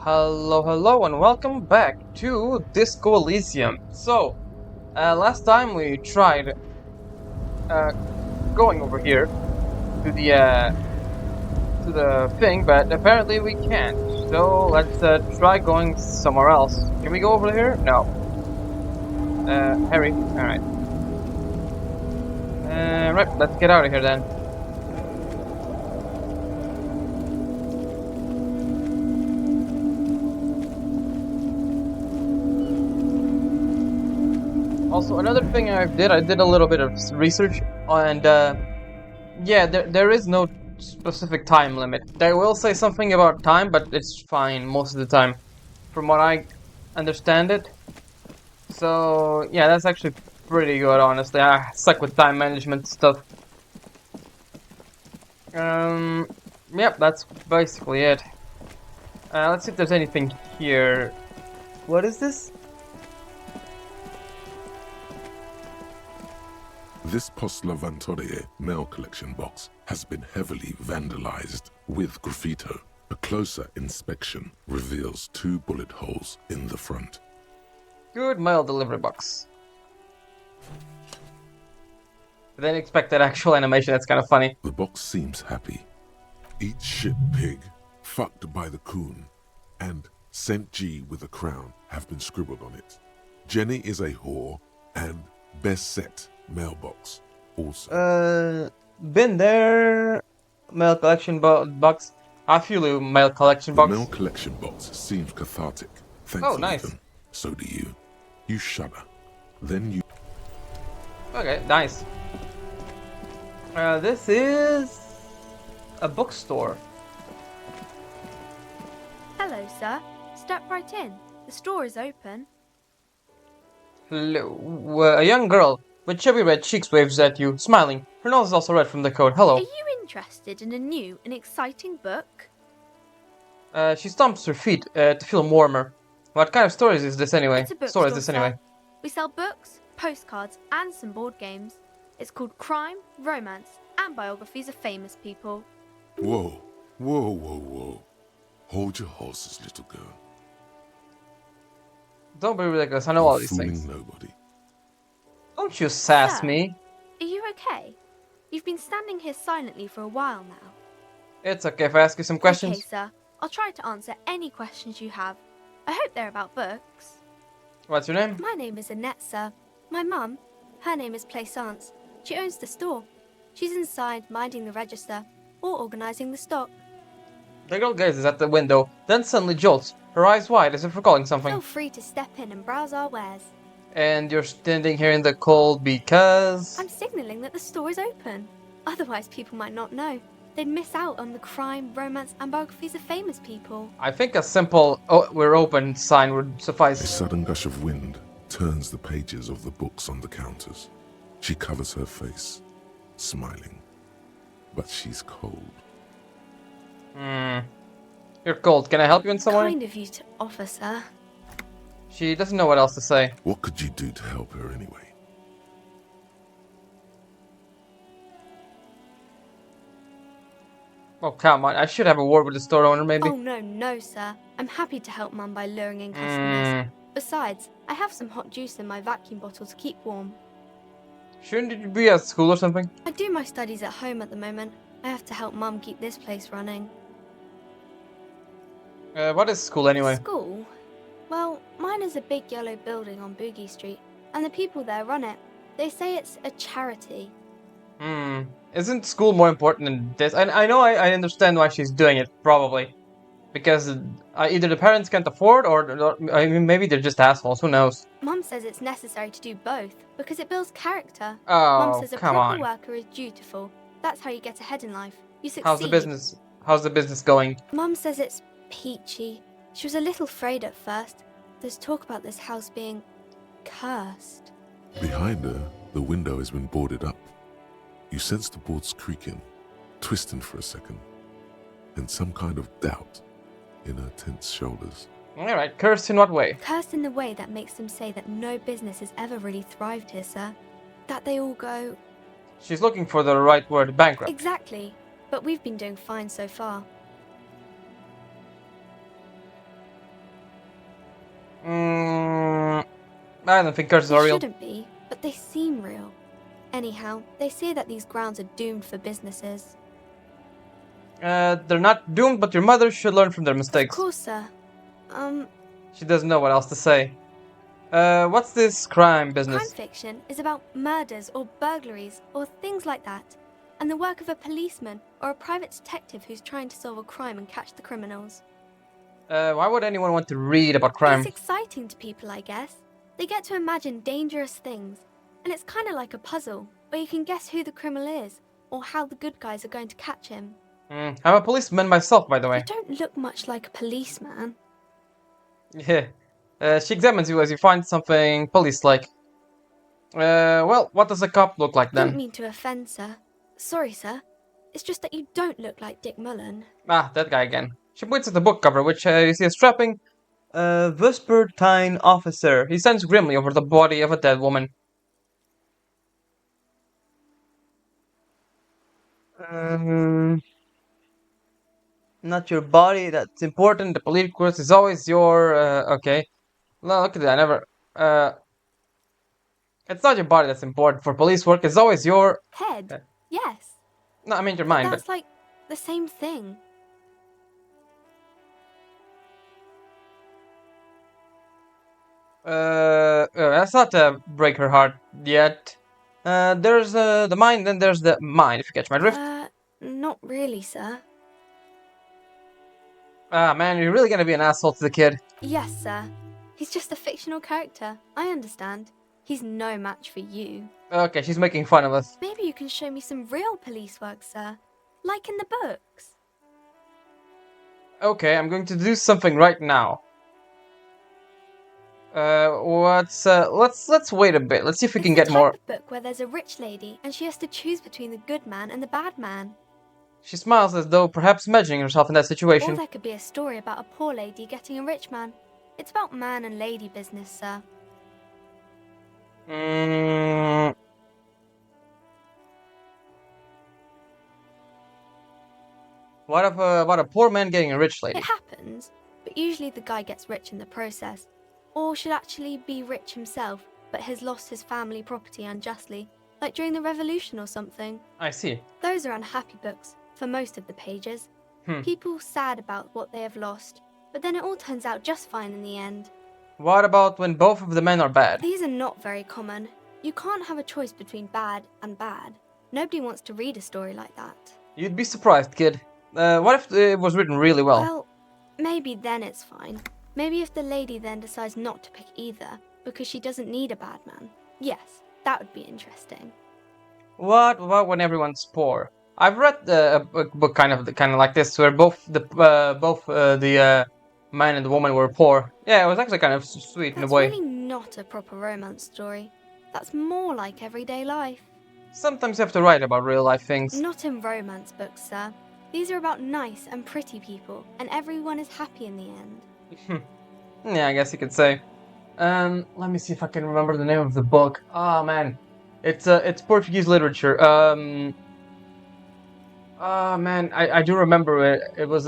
Hello, and welcome back to Disco Elysium. Last time we tried uh, going over here to the thing, but apparently we can't. So let's try going somewhere else. Can we go over here? No. Harry. All right. Right. Let's get out of here then. Also, another thing I did a little bit of research, and yeah, there is no specific time limit. They will say something about time, but it's fine most of the time, from what I understand it. So yeah, that's actually pretty good, honestly. I suck with time management stuff. Um, yep, that's basically it. Let's see if there's anything here. What is this? This Post Lavatorie mail collection box has been heavily vandalized with graffito. A closer inspection reveals 2 bullet holes in the front. Good mail delivery box. Didn't expect that actual animation. That's kind of funny. The box seems happy. Eat shit pig, fucked by the coon, and St. G with a crown have been scribbled on it. Jenny is a whore, and best set mailbox also. Been there. Mail collection box. I feel you, mail collection The box. mail collection box seems cathartic. Thank Oh, you, nice. Ethan. So do you. You shudder. Then you... Okay, nice. This is a bookstore. Hello, sir. Step right in. The store is open. Hello. A young girl with chubby red cheeks waves at you, smiling. Her nose is also red from the coat. Hello. Are you interested in a new and exciting book? She stomps her feet to feel warmer. What kind of stories is this anyway? It's a bookstore, Store is this anyway? sir. We sell books, postcards, and some board games. It's called Crime, Romance, and Biographies of Famous People. Whoa, whoa, whoa, whoa. Hold your horses, little girl. Don't be ridiculous. I know all You're these fooling things. nobody. Don't you sass Sir. me. Are you okay? You've been standing here silently for a while now. It's okay if I ask you some questions. Okay, sir. I'll try to answer any questions you have. I hope they're about books. What's your name? My name is Annette, sir. My mum, her name is Plaisance. She owns the store. She's inside minding the register or organising the stock. The girl gazes at the window, then suddenly jolts, her eyes wide as if recalling something. Feel free to step in and browse our wares. And you're standing here in the cold because... I'm signalling that the store is open. Otherwise, people might not know. They'd miss out on the crime, romance, and biographies of famous people. I think a simple "oh, we're open" sign would A suffice. sudden gush of wind turns the pages of the books on the counters. She covers her face, smiling. But she's cold. You're cold. Can I help you in some way? Kind of you to offer, sir. She doesn't know what else to say. What could you do to help her anyway? Oh, come on. I should have a word with the store owner, maybe. Oh, no, sir. I'm happy to help Mum by luring in customers. Besides, I have some hot juice in my vacuum bottle to keep warm. Shouldn't you be at school or something? I do my studies at home at the moment. I have to help Mum keep this place running. What is school anyway? School? Well, mine is a big yellow building on Boogie Street, and the people there run it. They say it's a charity. Isn't school more important than this? I know I understand why she's doing it, probably. Because either the parents can't afford, or I mean, maybe they're just assholes, who knows? Mum says it's necessary to do both, because it builds character. Oh, Mum says a come proper on. worker is dutiful. That's how you get ahead in life. You succeed. How's the business going? Mum says it's peachy. She was a little afraid at first. There's talk about this house being cursed. Behind her, the window has been boarded up. You sense the boards creaking, twisting for a second, and some kind of doubt in her tense shoulders. Alright, cursed in what way? Cursed in the way that makes them say that no business has ever really thrived here, sir. That they all go... She's looking for the right word, bankrupt. Exactly. But we've been doing fine so far. Mm, I don't think curses They are real. shouldn't be, but they seem real. Anyhow, they say that these grounds are doomed for businesses. They're not doomed, but your mother should learn from their Of mistakes. course, sir. She doesn't know what else to say. What's this crime Crime business? fiction is about murders or burglaries or things like that, and the work of a policeman or a private detective who's trying to solve a crime and catch the criminals. Why would anyone want to read about crime? It's exciting to people, I guess. They get to imagine dangerous things, and it's kind of like a puzzle, where you can guess who the criminal is or how the good guys are going to catch him. I'm a policeman myself, by the You way. don't look much like a policeman. Yeah. She examines you as you find something police-like. Well, what does a cop look like Didn't then? mean to offend, sir. Sorry, sir. It's just that you don't look like Dick Mullen. Ah, that guy again. She points at the book cover, which you see a strapping, Vespertine officer. He stands grimly over the body of a dead woman. Not your body that's important. The police course is always your. Okay. No, look at that. I never. Uh, it's not your body that's important for police work. It's always your. Head? Yes. No, I mean your But mind. that's like the same thing. That's not to break her heart yet. There's the mind, then there's the mind. If you catch my drift. Not really, sir. Ah, man, you're really gonna be an asshole to the kid. Yes, sir. He's just a fictional character. I understand. He's no match for you. Okay, she's making fun of us. Maybe you can show me some real police work, sir. Like in the books. Okay, I'm going to do something right now. Let's wait a bit. Let's see if we can It's the get type more. of book where there's a rich lady and she has to choose between the good man and the bad man. She smiles as though perhaps imagining herself in that Or situation. there could be a story about a poor lady getting a rich man. It's about man and lady business, sir. Mm, what if about a poor man getting a rich lady? It happens, but usually the guy gets rich in the process. Or should actually be rich himself, but has lost his family property unjustly, like during the revolution or something. I see. Those are unhappy books, for most of the pages. Hmm. People sad about what they have lost, but then it all turns out just fine in the end. What about when both of the men are bad? These are not very common. You can't have a choice between bad and bad. Nobody wants to read a story like that. You'd be surprised, kid. What if it was written really well? Well, maybe then it's fine. Maybe if the lady then decides not to pick either, because she doesn't need a bad man. Yes, that would be interesting. What about when everyone's poor? I've read a book kind of like this, where both the man and the woman were poor. Yeah, it was actually kind of sweet in a That's way. really not a proper romance story. That's more like everyday life. Sometimes you have to write about real life things. Not in romance books, sir. These are about nice and pretty people, and everyone is happy in the end. Yeah, I guess you could say. Let me see if I can remember the name of the book. Oh man, it's Portuguese literature. Oh man, I do remember it. It was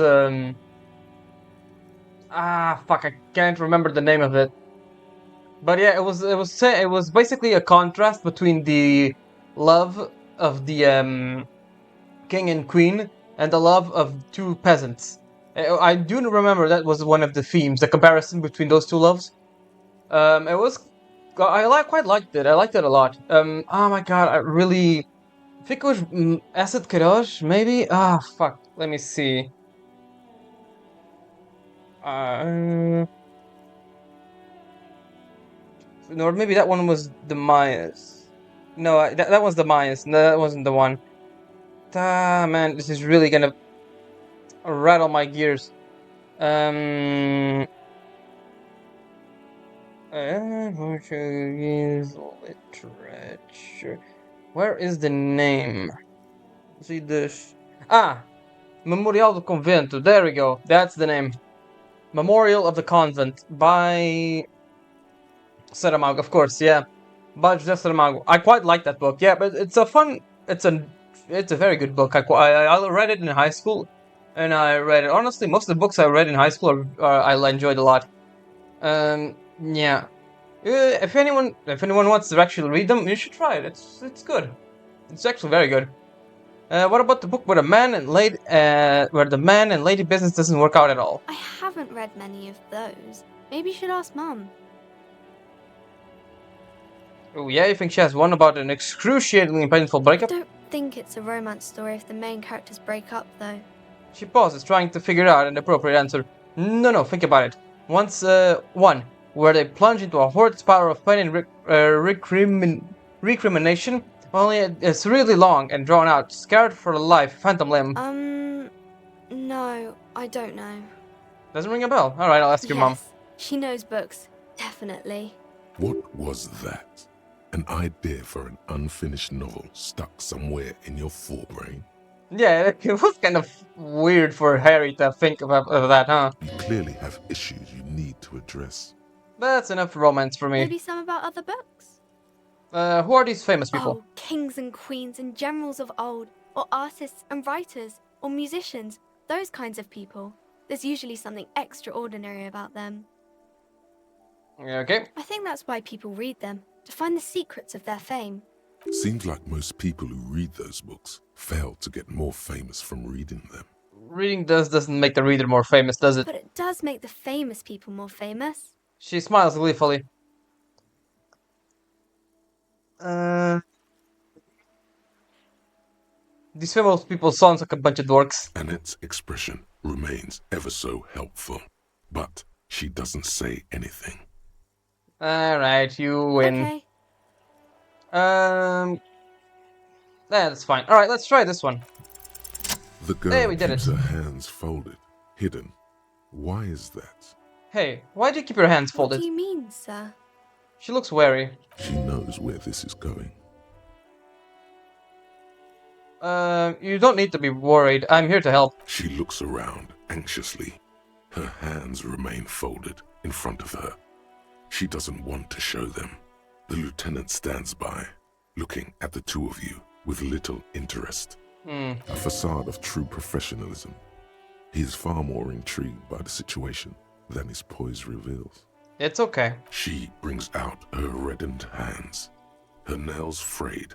fuck, I can't remember the name of it. But yeah, it was basically a contrast between the love of the king and queen and the love of two peasants. I do remember that was one of the themes, the comparison between those two loves. It was, quite liked it. I liked it a lot. Oh my god, I think it was Acid Kadosh, maybe? Ah, fuck, let me see. No, maybe that one was the Mayas. No, that was the Mayas. No, that wasn't the one. Ah, man, this is really gonna rattle my gears. Portuguese literature. Where is the name? See this? Memorial do Convento. There we go. That's the name. Memorial of the Convent by Saramago, of course. Yeah, by José Saramago. I quite like that book. Yeah, but it's a fun. It's a very good book. I read it in high school, and I read it honestly. Most of the books I read in high school I enjoyed a lot. Yeah. If anyone wants to actually read them, you should try it. It's good. It's actually very good. What about the book where the man and lady business doesn't work out at all? I haven't read many of those. Maybe you should ask Mum. Oh yeah, you think she has one about an excruciatingly painful I breakup? don't think it's a romance story if the main characters break up, though. She pauses, trying to figure out an appropriate answer. No, think about it. One, where they plunge into a horrid spiral of pain and recrimination. Only it's really long and drawn out. Scared for life, phantom limb. No, I don't know. Doesn't ring a bell. Alright, I'll ask your mom. Yes, she knows books. Definitely. What was that? An idea for an unfinished novel stuck somewhere in your forebrain? Yeah, it was kind of weird for Harry to think of that, huh? You clearly have issues you need to address. That's enough romance for me. Maybe some about other books? Who are these famous people? Oh, kings and queens and generals of old, or artists and writers, or musicians, those kinds of people. There's usually something extraordinary about them. Okay. I think that's why people read them, to find the secrets of their fame. Seems like most people who read those books fail to get more famous from reading them. Reading doesn't make the reader more famous, does it? But it does make the famous people more famous. She smiles gleefully. These famous people sound like a bunch of dorks. Annette's expression remains ever so helpful, but she doesn't say anything. Alright, you win. Okay. That's fine. Alright, let's try this one. The girl Hey, we did keeps it. her hands folded, hidden. Why is that? Hey, why do you keep your hands What folded? do you mean, sir? She looks wary. She knows where this is going. You don't need to be worried. I'm here to help. She looks around anxiously. Her hands remain folded in front of her. She doesn't want to show them. The lieutenant stands by, looking at the two of you with little interest. A facade of true professionalism. He is far more intrigued by the situation than his poise reveals. It's okay. She brings out her reddened hands, her nails frayed,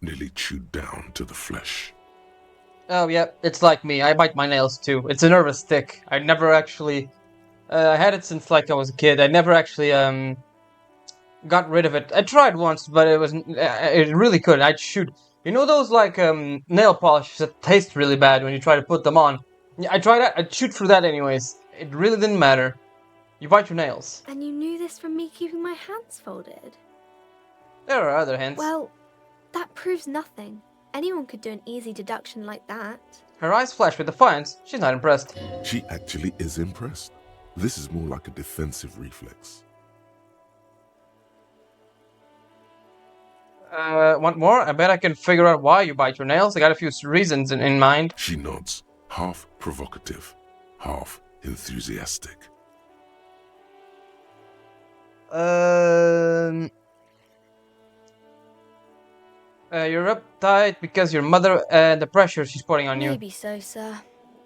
nearly chewed down to the flesh. Oh, yeah, it's like me. I bite my nails too. It's a nervous tick. I never actually... I had it since, like, I was a kid. I never actually, got rid of it. I tried once, but it really couldn't. I'd shoot. You know those, like, nail polishes that taste really bad when you try to put them on? Yeah, I tried that. I'd shoot through that anyways. It really didn't matter. You bite your nails. And you knew this from me keeping my hands folded? There are other hints. Well, that proves nothing. Anyone could do an easy deduction like that. Her eyes flash with defiance. She's not impressed. She actually is impressed. This is more like a defensive reflex. Want more? I bet I can figure out why you bite your nails. I got a few reasons in mind. She nods, half provocative, half enthusiastic. You're uptight because your mother and the pressure she's putting on you. Maybe so, sir.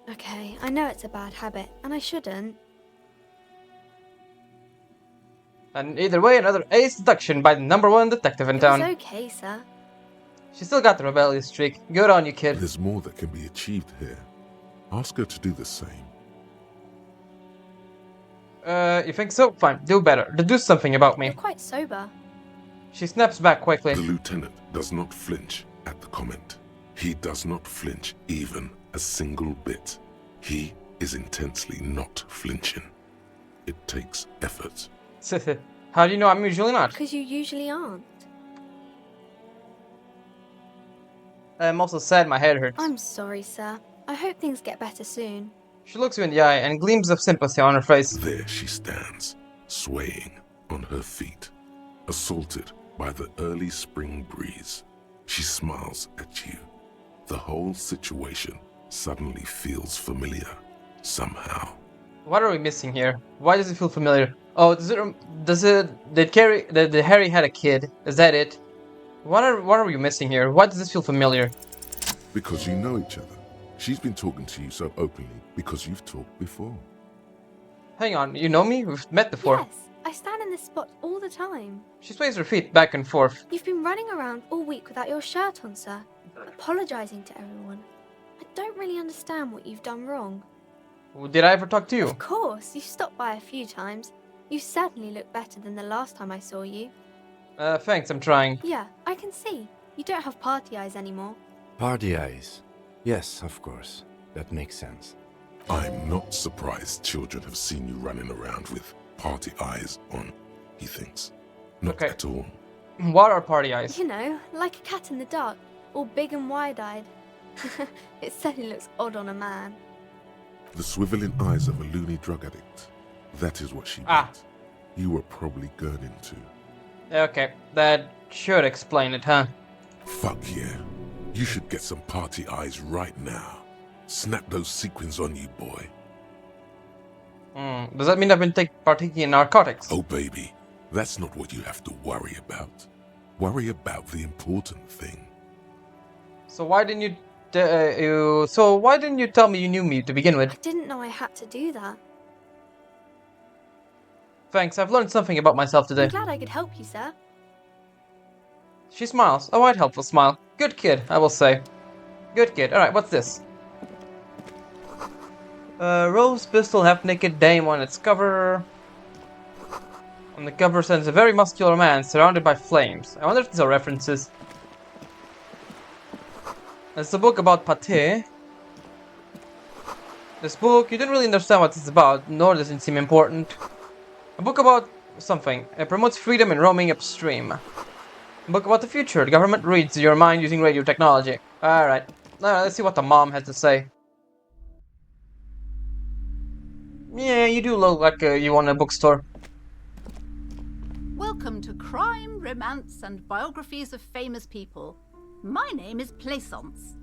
Okay, I know it's a bad habit, and I shouldn't. And either way, another ace deduction by the #1 detective in It's town. okay, sir. She still got the rebellious streak. Good on you, kid. There's more that can be achieved here. Ask her to do the same. You think so? Fine, do better. Deduce something about me. You're quite sober. She snaps back quickly. The lieutenant does not flinch at the comment. He does not flinch even a single bit. He is intensely not flinching. It takes effort. How do you know I'm usually not? Because you usually aren't. I'm also sad my head hurts. I'm sorry, sir. I hope things get better soon. She looks you in the eye and gleams of sympathy on her face. There she stands, swaying on her feet, assaulted by the early spring breeze. She smiles at you. The whole situation suddenly feels familiar, somehow. What are we missing here? Why does it feel familiar? Oh, did Harry had a kid? Is that it? What are we missing here? Why does this feel familiar? Because you know each other. She's been talking to you so openly because you've talked before. Hang on, you know me? We've met before. Yes, I stand in in this spot all the time. She sways her feet back and forth. You've been running around all week without your shirt on, sir, apologising to everyone. I don't really understand what you've done wrong. Did I ever talk to you? Of course, you've stopped by a few times. You certainly look better than the last time I saw you. Thanks, I'm trying. Yeah, I can see. You don't have party eyes anymore. Party eyes. Yes, of course. That makes sense. I'm not surprised children have seen you running around with party eyes on, he thinks. Not Okay. at all. What are party eyes? You know, like a cat in the dark, all big and wide-eyed. It certainly looks odd on a man. The swiveling eyes of a loony drug addict. That is what she Ah. meant. You were probably gurning too. Okay, that should explain it, huh? Fuck yeah. You should get some party eyes right now. Snap those sequins on you, boy. Does that mean I've been partaking in narcotics? Oh, baby. That's not what you have to worry about. Worry about the important thing. So why didn't why didn't you tell me you knew me to begin I with? didn't know I had to do that. Thanks, I've learned something about myself I'm today. glad I could help you, sir. She smiles. A wide, helpful smile. Good kid, I will say. Good kid. Alright, what's this? Rose pistol, half-naked dame on its cover. On the cover sends a very muscular man surrounded by flames. I wonder if these are references. It's a book about pate. This book, you didn't really understand what it's about, nor does it seem important. A book about something. It promotes freedom and roaming upstream. A book about the future. The government reads your mind using radio technology. Alright. Let's see what the mom has to say. Yeah, you do look like you own a bookstore. Welcome to Crime, Romance, and Biographies of Famous People. My name is Plaisance.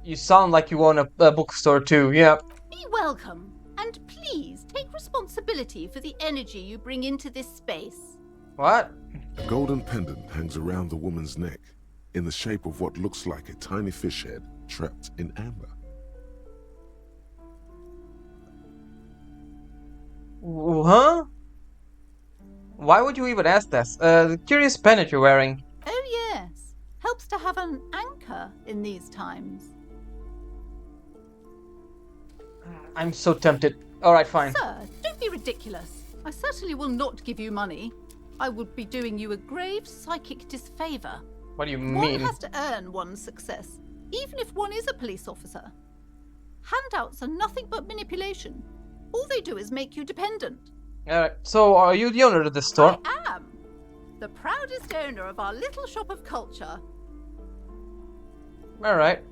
You sound like you own a bookstore too, yeah. Be welcome, and please take responsibility for the energy you bring into this space. What? A golden pendant hangs around the woman's neck in the shape of what looks like a tiny fish head trapped in amber. Huh? Why would you even ask this? The curious pendant you're wearing. Oh yes, helps to have an anchor in these times. I'm so tempted. Alright, fine. Sir, don't be ridiculous. I certainly will not give you money. I would be doing you a grave psychic disfavour. What do you One mean? has to earn one's success, even if one is a police officer. Handouts are nothing but manipulation. All they do is make you dependent. Alright, so are you the owner of this store? I am the proudest owner of our little shop of culture. Alright.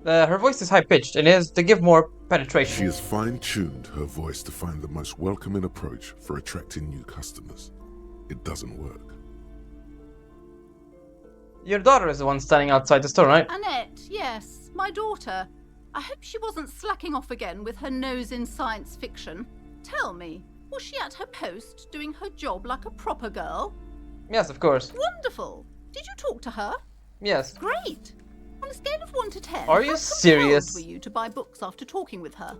Her voice is high-pitched and is to give more She penetration. has fine-tuned her voice to find the most welcoming approach for attracting new customers. It doesn't work. Your daughter is the one standing outside the store, right? Annette, yes, my daughter. I hope she wasn't slacking off again with her nose in science fiction. Tell me, was she at her post doing her job like a proper girl? Yes, of course. Wonderful. Did you talk to her? Yes. Great. On a scale of 1 to 10, Are you how serious? compelled were you to buy books after talking with her?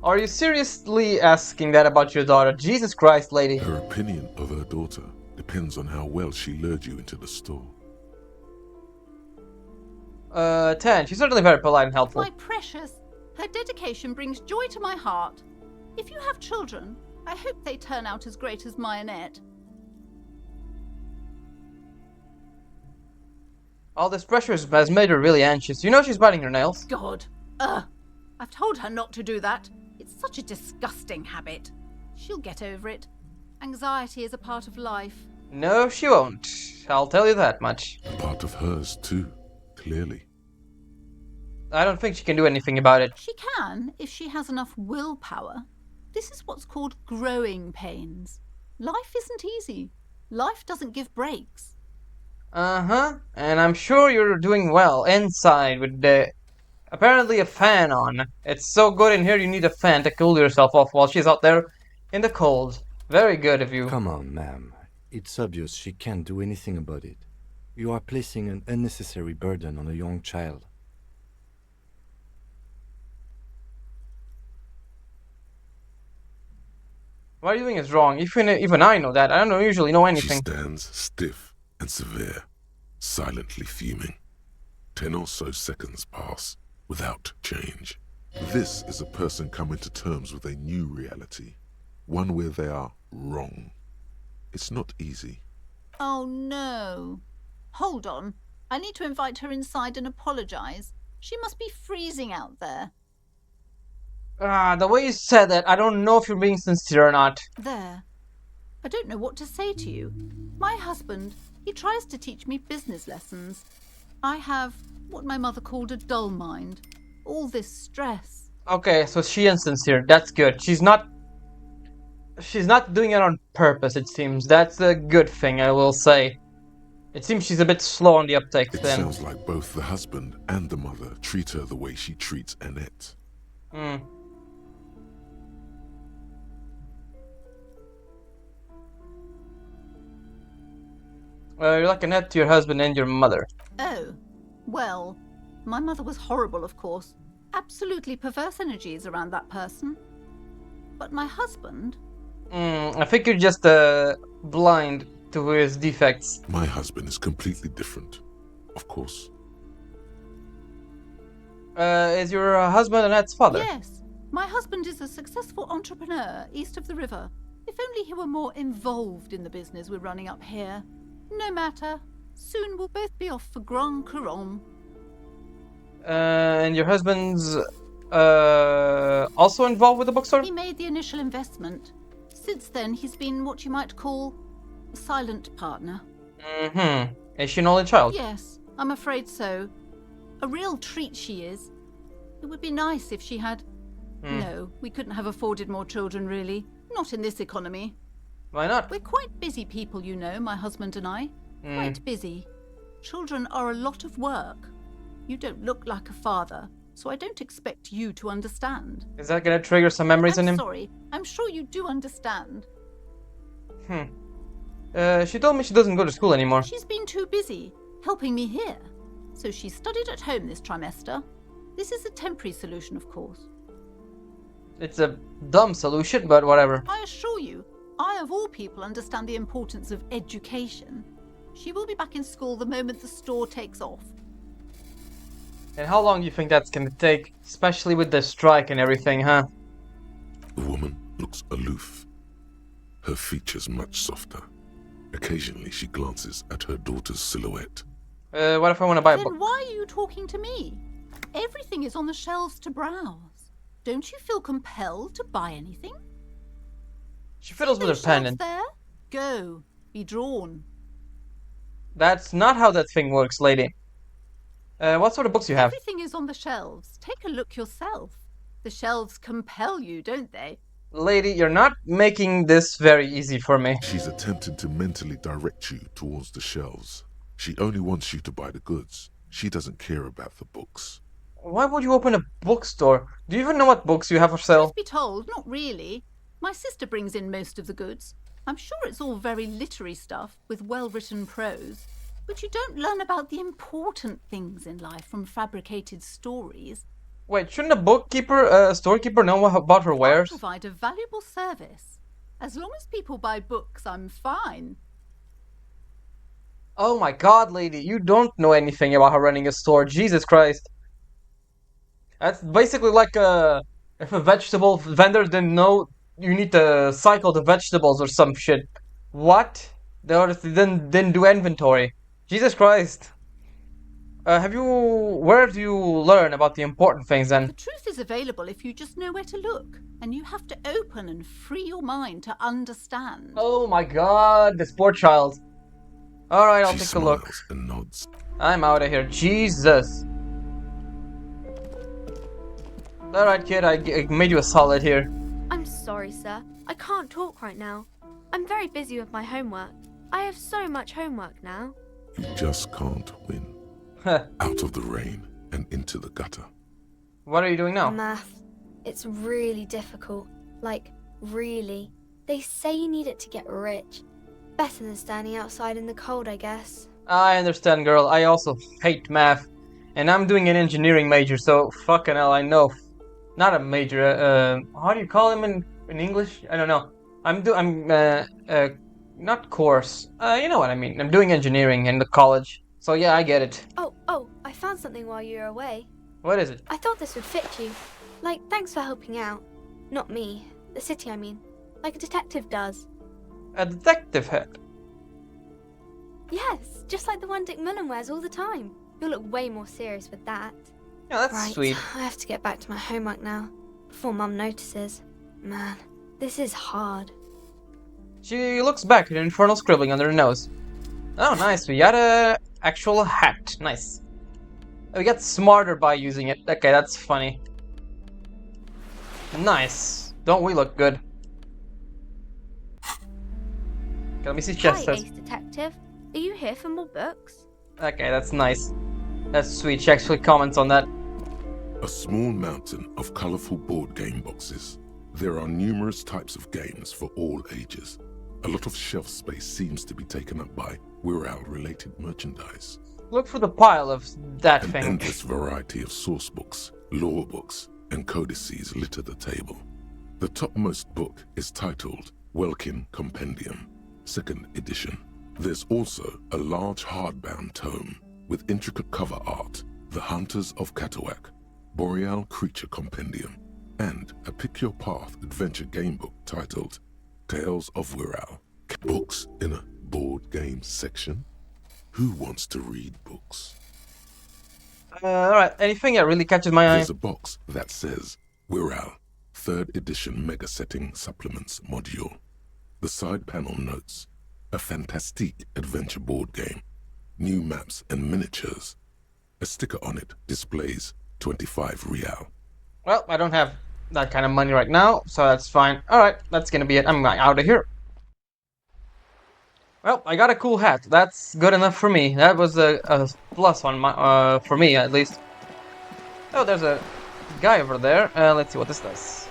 Are you seriously asking that about your daughter? Jesus Christ, lady. Her opinion of her daughter depends on how well she lured you into the store. 10. She's certainly very polite and helpful. My precious, her dedication brings joy to my heart. If you have children, I hope they turn out as great as my Annette. All this pressure has made her really anxious. You know she's biting her nails. God. Ugh. I've told her not to do that. It's such a disgusting habit. She'll get over it. Anxiety is a part of life. No, she won't. I'll tell you that much. A part of hers too, clearly. I don't think she can do anything about it. She can, if she has enough willpower. This is what's called growing pains. Life isn't easy. Life doesn't give breaks. Uh-huh. And I'm sure you're doing well inside with the apparently a fan on. It's so good in here you need a fan to cool yourself off while she's out there in the cold. Very good of you. Come on, ma'am. It's obvious she can't do anything about it. You are placing an unnecessary burden on a young child. What you're doing is wrong. Even I know that. I don't usually know She anything. stands stiff and severe, silently fuming. 10 or so seconds pass without change. This is a person coming to terms with a new reality, one where they are wrong. It's not easy. Oh no. Hold on. I need to invite her inside and apologize. She must be freezing out there. The way you said that, I don't know if you're being sincere or not. There. I don't know what to say to you. My husband, he tries to teach me business lessons. I have what my mother called a dull mind. All this stress. Okay, so she insincere. That's good. She's not doing it on purpose, it seems. That's a good thing, I will say. It seems she's a bit slow on the uptake It then. sounds like both the husband and the mother treat her the way she treats Annette. Hmm. You're like Annette to your husband and your mother. Oh, well, my mother was horrible, of course. Absolutely perverse energies around that person. But my husband, I think you're just blind to his defects. My husband is completely different, of course. Is your husband Annette's father? yes, my husband is a successful entrepreneur east of the river. If only he were more involved in the business we're running up here. No matter. Soon we'll both be off for Grand Couronne. And your husband's also involved with the bookstore? He made the initial investment. Since then, he's been what you might call a silent partner. Mm-hmm. Is she an only child? Yes, I'm afraid so. A real treat she is. It would be nice if she had... No, we couldn't have afforded more children, really. Not in this economy. Why not? We're quite busy people, you know, my husband and I. Quite busy. Children are a lot of work. You don't look like a father, so I don't expect you to understand. Is that gonna trigger some memories in I'm him? sorry. I'm sure you do understand. She told me she doesn't go to school anymore. She's been too busy helping me here. So she studied at home this trimester. This is a temporary solution, of course. It's a dumb solution, but whatever. I assure you, I of all people understand the importance of education. She will be back in school the moment the store takes off. And how long do you think that's gonna take? Especially with the strike and everything, huh? The woman looks aloof, her features much softer. Occasionally she glances at her daughter's silhouette. What if I want to buy a book? Then why are you talking to me? Everything is on the shelves to browse. Don't you feel compelled to buy anything? She fiddles with Those her pen shelves and... there? Go. Be drawn. That's not how that thing works, lady. What sort of books you have? Everything is on the shelves. Take a look yourself. The shelves compel you, don't they? Lady, you're not making this very easy for me. She's attempting to mentally direct you towards the shelves. She only wants you to buy the goods. She doesn't care about the books. Why would you open a bookstore? Do you even know what books you have for sale? Truth be told, not really. My sister brings in most of the goods. I'm sure it's all very literary stuff with well-written prose. But you don't learn about the important things in life from fabricated stories. Wait, shouldn't a storekeeper know about her I wares? provide a valuable service. As long as people buy books, I'm fine. Oh my god, lady, you don't know anything about her running a store. Jesus Christ. That's basically like if a vegetable vendor didn't know you need to cycle the vegetables or some shit. What? They honestly didn't do inventory. Jesus Christ. Where do you learn about the important things then? The truth is available if you just know where to look. And you have to open and free your mind to understand. Oh my god, this poor child. Alright, I'll She take a look. smiles and nods. I'm out of here. Jesus. Alright, kid, I made you a solid here. I'm sorry, sir. I can't talk right now. I'm very busy with my homework. I have so much homework now. You just can't win. Out of the rain and into the gutter. What are you doing now? Math. It's really difficult. Like, really. They say you need it to get rich. Better than standing outside in the cold, I guess. I understand, girl. I also hate math. And I'm doing an engineering major, so fucking hell, I know. Not a major, how do you call him in English? I don't know. I'm not course. You know what I mean. I'm doing engineering in the college. So yeah, I get it. Oh, I found something while you were away. What is it? I thought this would fit you. Like, thanks for helping out. Not me. The city, I mean. Like a detective does. A detective hat. Yes, just like the one Dick Mullen wears all the time. You'll look way more serious with that. Yeah, that's Right, sweet. I have to get back to my homework now. Before Mum notices. Man, this is hard. She looks back at an infernal scribbling under her nose. Oh, nice. We got a actual hat. Nice. We got smarter by using it. Okay, that's funny. Nice. Don't we look good? Okay, let me see Hi, chest. Ace Detective. Are you here for more books? Okay, that's nice. That's sweet. She actually comments on that. A small mountain of colorful board game boxes. There are numerous types of games for all ages. A lot of shelf space seems to be taken up by Wirral-related merchandise. Look for the pile of that An thing. endless variety of source books, lore books, and codices litter the table. The topmost book is titled Welkin Compendium, 2nd edition. There's also a large hardbound tome with intricate cover art, The Hunters of Katawak, Boreal Creature Compendium, and a Pick Your Path adventure game book titled Tales of Wirral. Books in a board game section? Who wants to read books? Alright, anything that really catches my eye? There's a box that says Wirral, 3rd edition mega setting supplements module. The side panel notes, a fantastique adventure board game, new maps and miniatures. A sticker on it displays 25 real. Well, I don't have that kind of money right now, so that's fine. Alright, that's gonna be it. I'm out of here. Well, I got a cool hat. That's good enough for me. That was a plus on my for me at least. Oh, there's a guy over there. Let's see what this does.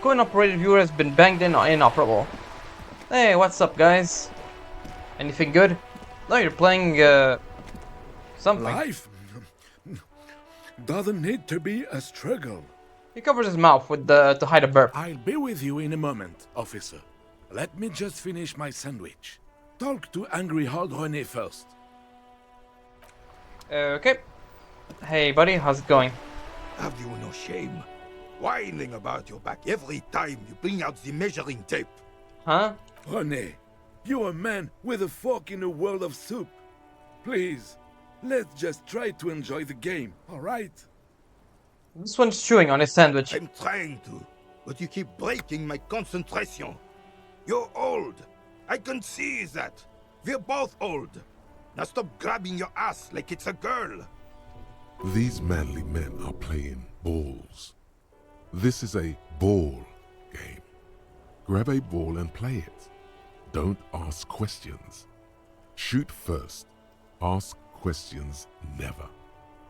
Coin-operated viewer has been banged in inoperable. Hey, what's up, guys? Anything good? No, you're playing something. Life doesn't need to be a struggle. He covers his mouth with the to hide a burp. I'll be with you in a moment, officer. Let me just finish my sandwich. Talk to Angry Hard René first. Okay. Hey, buddy, how's it going? Have you no shame? Whining about your back every time you bring out the measuring tape. Huh? René, you're a man with a fork in a world of soup. Please, let's just try to enjoy the game, alright? This one's chewing on his sandwich. I'm trying to, but you keep breaking my concentration. You're old. I can see that. We're both old. Now stop grabbing your ass like it's a girl. These manly men are playing balls. This is a ball game. Grab a ball and play it. Don't ask questions. Shoot first. Ask questions never.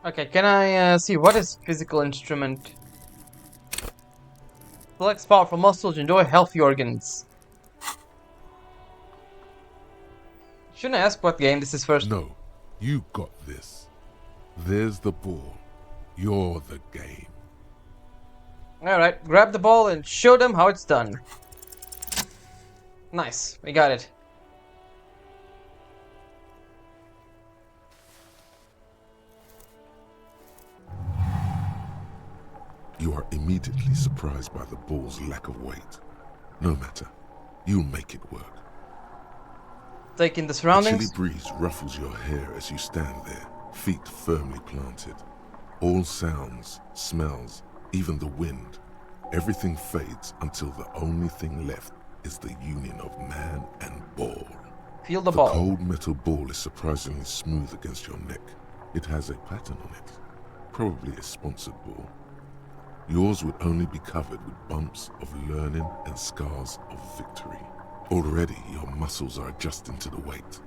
Okay, can I see what is physical instrument? Flex powerful muscles, enjoy healthy organs. Shouldn't I ask what game this is first? No, you got this. There's the ball. You're the game. Alright, grab the ball and show them how it's done. Nice, we got it. You are immediately surprised by the ball's lack of weight. No matter, you'll make it work. Taking the A surroundings. chilly breeze ruffles your hair as you stand there, feet firmly planted. All sounds, smells, even the wind, everything fades until the only thing left is the union of man and ball. Feel the The ball. cold metal ball is surprisingly smooth against your neck. It has a pattern on it, probably a sponsored ball. Yours would only be covered with bumps of learning and scars of victory. Already your muscles are adjusting to the weight,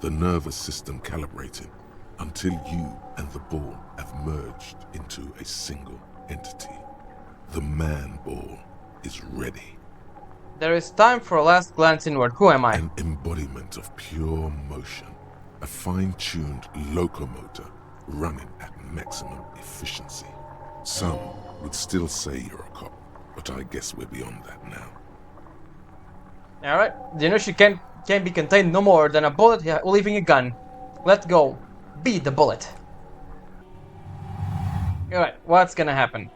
the nervous system calibrating, until you and the ball have merged into a single entity. The man ball is ready. There is time for a last glance inward. Who am I? An embodiment of pure motion, a fine-tuned locomotor running at maximum efficiency. Some would still say you're a cop, but I guess we're beyond that now. Alright, the inertia can't be contained no more than a bullet leaving a gun. Let go. Be the bullet. Alright, what's gonna happen?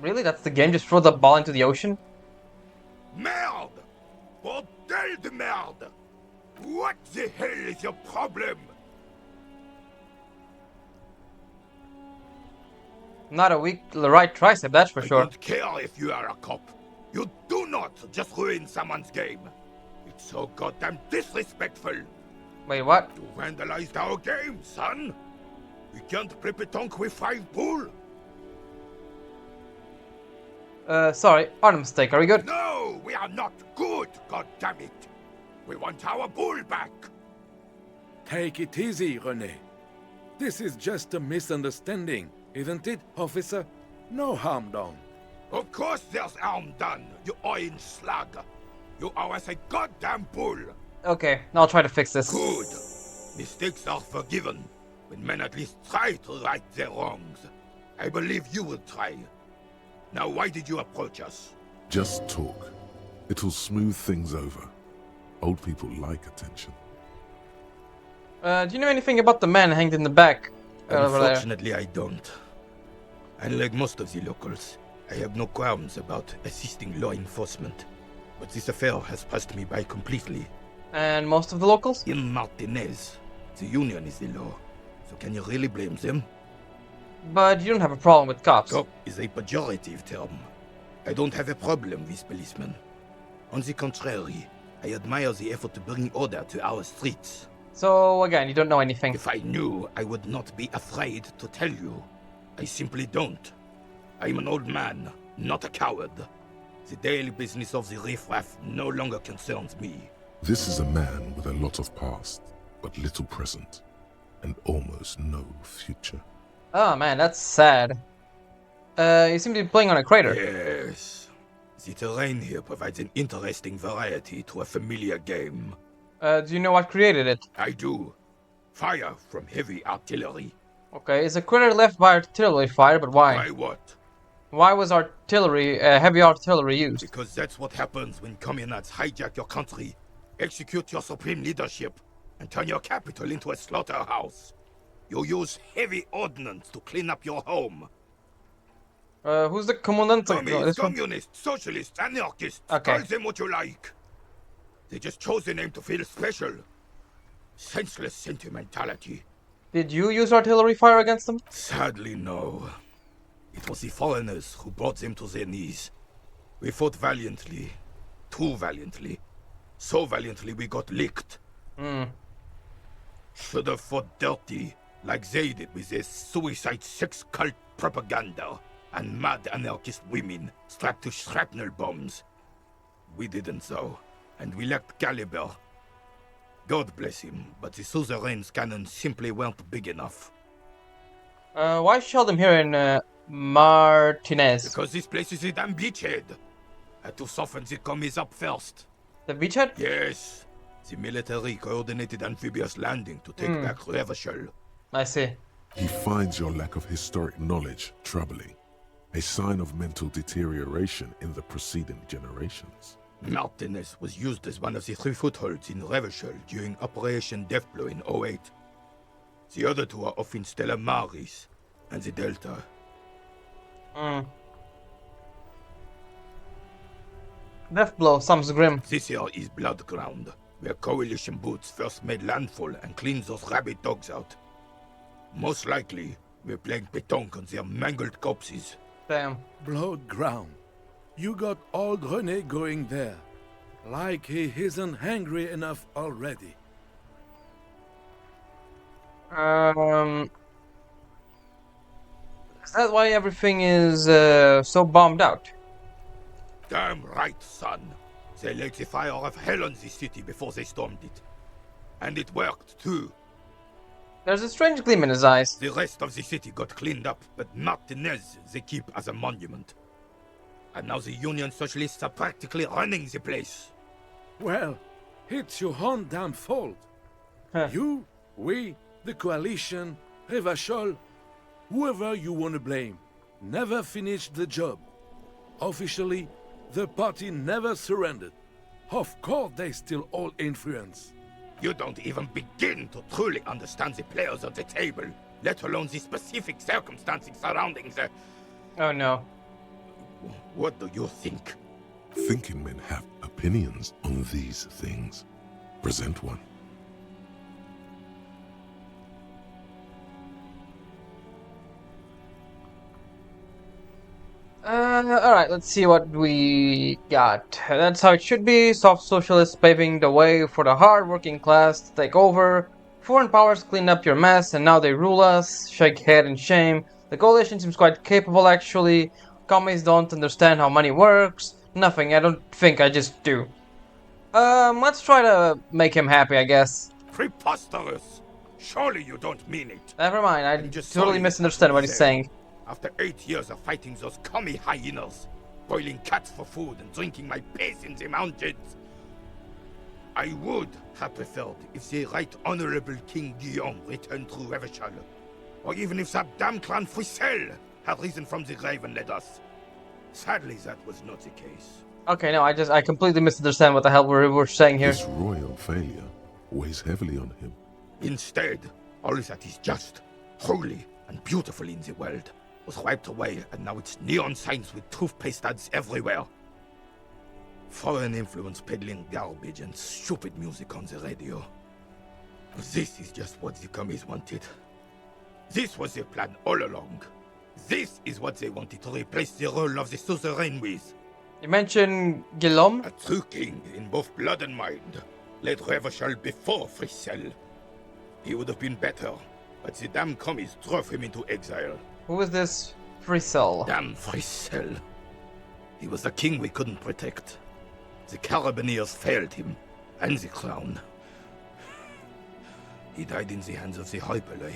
Really? That's the game? Just throw the ball into the ocean? Merde! Bordel de merde! What the hell is your problem? Not a weak right tricep, that's for I sure. don't care if you are a cop. You do not just ruin someone's game. It's so goddamn disrespectful. Wait, what? You vandalized our game, son. We can't play pétanque with 5 bull. Sorry, our mistake. Are we good? No, we are not good, goddammit. We want our bull back. Take it easy, René. This is just a misunderstanding, isn't it, officer? No harm done. Of course there's harm done, you orange slug. You owe us a goddamn bull. Okay, I'll try to fix this. Good. Mistakes are forgiven when men at least try to right their wrongs. I believe you will try. Now, why did you approach us? Just talk. It'll smooth things over. Old people like attention. Do you know anything about the man hanged in the back? Over there? Unfortunately, I don't. Unlike most of the locals, I have no qualms about assisting law enforcement. But this affair has passed me by completely. And most of the locals? In Martinez, the union is the law. So can you really blame them? But you don't have a problem with cops. Cop is a pejorative term. I don't have a problem with policemen. On the contrary, I admire the effort to bring order to our streets. So, again, you don't know anything. If I knew, I would not be afraid to tell you. I simply don't. I'm an old man, not a coward. The daily business of the riffraff no longer concerns me. This is a man with a lot of past, but little present, and almost no future. Oh man, that's sad. You seem to be playing on a crater. Yes. The terrain here provides an interesting variety to a familiar game. Do you know what created it? I do. Fire from heavy artillery. Okay, it's a crater left by artillery fire, but why? Why what? Why was heavy artillery used? Because that's what happens when communards hijack your country, execute your supreme leadership, and turn your capital into a slaughterhouse. You use heavy ordnance to clean up your home. Who's the commandant? Commies, communists, socialists, anarchists, Okay. call them what you like. They just chose the name to feel special. Senseless sentimentality. Did you use artillery fire against them? Sadly, no. It was the foreigners who brought them to their knees. We fought valiantly. Too valiantly. So valiantly we got licked. Should have fought dirty, like they did with their suicide sex cult propaganda and mad anarchist women strapped to shrapnel bombs. We didn't though, and we lacked caliber. God bless him, but the suzerain's cannons simply weren't big enough. Why shell them here in Martinez? Because this place is a damn beachhead. Had to soften the commies up first. The beachhead? Yes. The military coordinated amphibious landing to take back Revachol. I see. He finds your lack of historic knowledge troubling, a sign of mental deterioration in the preceding generations. Martinez was used as one of the 3 footholds in Revachol during Operation Deathblow in 08. The other 2 are off in Stella Maris and the Delta. Deathblow sounds grim. This here is Blood Ground, where coalition boots first made landfall and cleaned those rabid dogs out. Most likely, we're playing pétanque on their mangled corpses. Damn. Blood ground. You got old René going there. Like he isn't hungry enough already. Is that why everything is so bombed out? Damn right, son. They laid the fire of hell on the city before they stormed it. And it worked, too. There's a strange gleam in his eyes. The rest of the city got cleaned up, but Martinez they keep as a monument. And now the Union Socialists are practically running the place. Well, it's your own damn fault. You, we, the coalition, Revachol, whoever you want to blame, never finished the job. Officially, the party never surrendered. Of course, they still hold influence. You don't even begin to truly understand the players at the table, let alone the specific circumstances surrounding the... Oh no. What do you think? Thinking men have opinions on these things. Present one. Alright, let's see what we got. That's how it should be. Soft socialists paving the way for the hard working class to take over. Foreign powers cleaned up your mess and now they rule us. Shake head in shame. The coalition seems quite capable actually. Commies don't understand how money works. Nothing, I don't think, I just do. Let's try to make him happy, I guess. Preposterous! Surely you don't mean it. Never mind, I I'm just totally sorry misunderstand what he's saying. After 8 years of fighting those commie hyenas, boiling cats for food and drinking my piss in the mountains, I would have preferred if the Right Honorable King Guillaume returned through Revachol, or even if that damn clan Frissel had risen from the grave and led us. Sadly, that was not the case. Okay, no, I completely misunderstand what the hell we're saying here. This royal failure weighs heavily on him. Instead, all that is just, holy, and beautiful in the world was wiped away, and now it's neon signs with toothpaste ads everywhere. Foreign influence peddling garbage and stupid music on the radio. This is just what the commies wanted. This was their plan all along. This is what they wanted to replace the role of the suzerain with. You mentioned Guillaume? A true king in both blood and mind led Revachol before Frissel. He would have been better, but the damn commies drove him into exile. Who is this Frissel? Damn Frissel. He was the king we couldn't protect. The Carabineers failed him, and the crown. He died in the hands of the Hyperlay,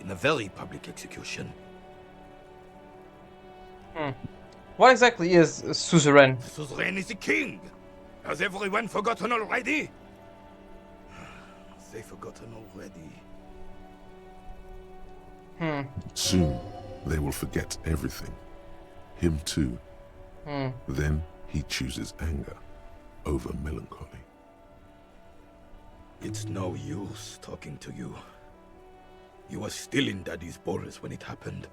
in a very public execution. What exactly is suzerain? The suzerain is the king! Has everyone forgotten already? They forgotten already. Soon, they will forget everything. Him too. Then he chooses anger over melancholy. It's no use talking to you. You were still in Daddy's balls when it happened.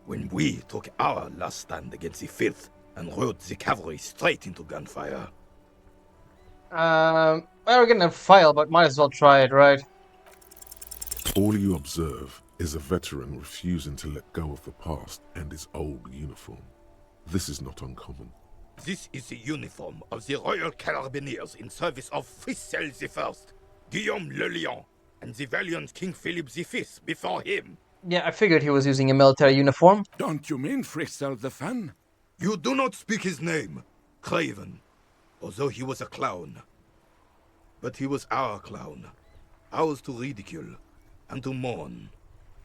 When we took our last stand against the Filth and rode the cavalry straight into gunfire. Well, we're getting a file, but might as well try it, right? All you observe is a veteran refusing to let go of the past and his old uniform. This is not uncommon. This is the uniform of the Royal Carabineers in service of Frissel I, Guillaume le Lion, and the valiant King Philip V before him. Yeah, I figured he was using a military uniform. Don't you mean Frissel the fan? You do not speak his name, Craven, although he was a clown. But he was our clown, ours to ridicule and to mourn.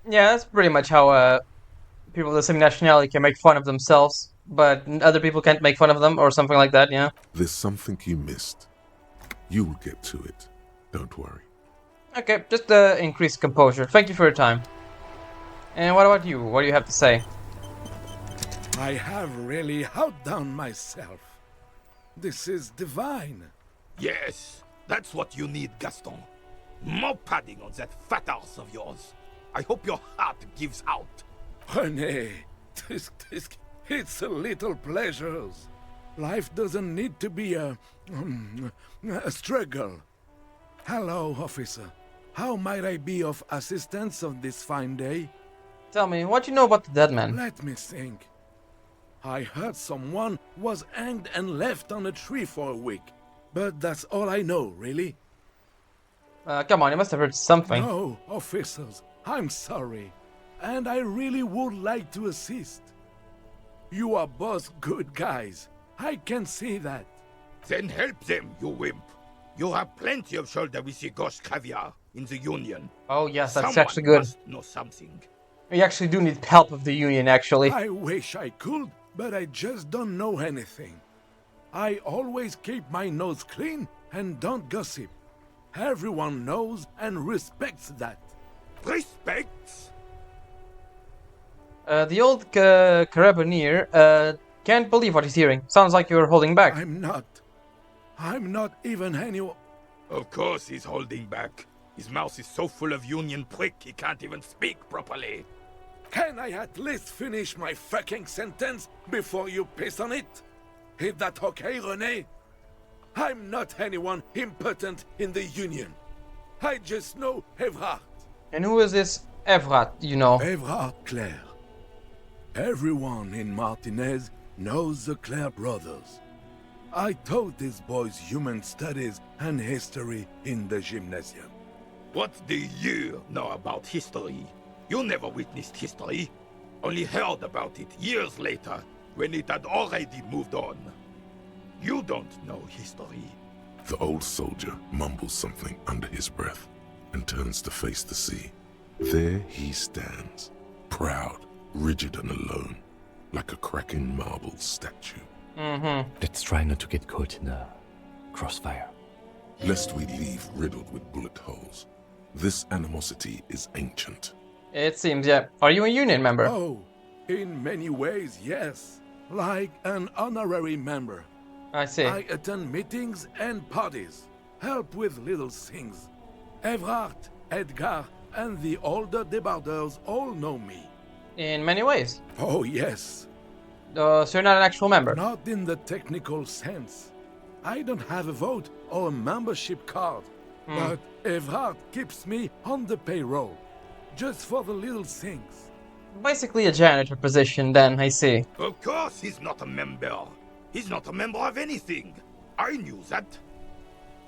Yeah, that's pretty much how people of the same nationality can make fun of themselves, but other people can't make fun of them, or something like that, yeah? There's something you missed. You will get to it. Don't worry. Okay, just increase composure. Thank you for your time. And what about you? What do you have to say? I have really outdone myself. This is divine. Yes, that's what you need, Gaston. More padding on that fat arse of yours. I hope your heart gives out. Honey, it's a little pleasures. Life doesn't need to be a struggle. Hello, officer. How might I be of assistance on this fine day? Tell me, what you know about the dead man? Let me think. I heard someone was hanged and left on a tree for a week. But that's all I know, really. Come on, you must have heard something. No, officers, I'm sorry. And I really would like to assist. You are both good guys. I can see that. Then help them, you wimp. You have plenty of shoulder with the gauche caviar in the Union. Oh yes, that's Someone actually good. must know something. We actually do need help of the Union, actually. I wish I could, but I just don't know anything. I always keep my nose clean and don't gossip. Everyone knows and respects that. Respects? The old Carabineer, Can't believe what he's hearing. Sounds like you're holding back. I'm not even anyone. Of course he's holding back. His mouth is so full of union prick he can't even speak properly. Can I at least finish my fucking sentence before you piss on it? Is that okay, René? I'm not anyone important in the Union. I just know Evrard. And who is this Evrat, you know? Evrard Clare. Everyone in Martinez knows the Clare brothers. I taught these boys human studies and history in the gymnasium. What do you know about history? You never witnessed history. Only heard about it years later, when it had already moved on. You don't know history. The old soldier mumbles something under his breath and turns to face the sea. There he stands, proud, rigid and alone, like a cracking marble statue. Let's try not to get caught in a crossfire. Lest we leave riddled with bullet holes. This animosity is ancient. It seems, yeah. Are you a Union member? Oh, in many ways, yes. Like an honorary member. I see. I attend meetings and parties, help with little things. Evrard, Edgar, and the older debarders all know me. In many ways. Oh, yes. So you're not an actual member? Not in the technical sense. I don't have a vote or a membership card. But Evrard keeps me on the payroll, just for the little things. Basically a janitor position then, I see. Of course he's not a member. He's not a member of anything. I knew that.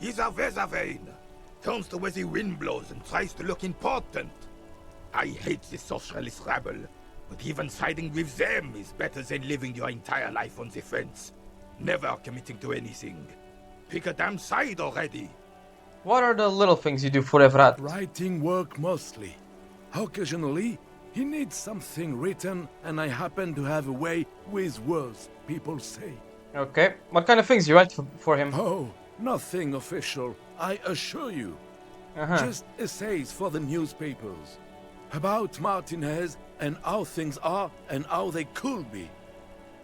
He's a Weservein. Turns to where the wind blows and tries to look important. I hate the socialist rabble, but even siding with them is better than living your entire life on the fence. Never committing to anything. Pick a damn side already. What are the little things you do for Evrat? Writing work mostly. Occasionally, he needs something written, and I happen to have a way with words, people say. Okay. What kind of things you write for him? Oh, nothing official, I assure you. Just essays for the newspapers. About Martinez and how things are and how they could be.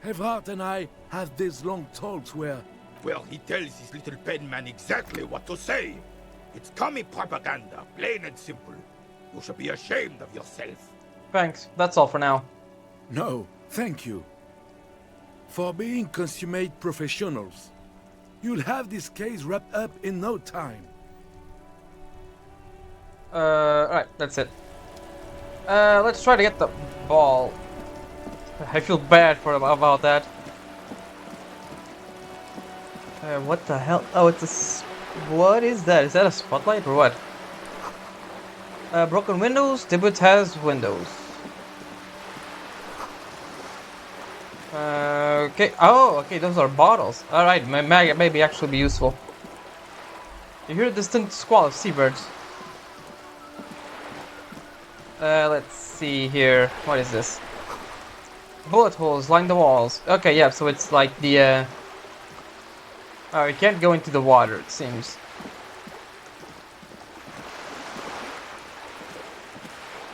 Evrard and I have these long talks where... Well, he tells his little pen man exactly what to say. It's commie propaganda, plain and simple. You should be ashamed of yourself. Thanks. That's all for now. No, thank you. For being consummate professionals. You'll have this case wrapped up in no time. Alright, that's it. Let's try to get the ball. I feel bad about that. What the hell? Oh, it's a... What is that? Is that a spotlight or what? Broken windows? Debut has windows. Okay. Oh, okay, those are bottles. Alright, maybe actually be useful. You hear a distant squall of seabirds. Let's see here. What is this? Bullet holes line the walls. Okay, yeah, so it's like the, Oh, you can't go into the water, it seems.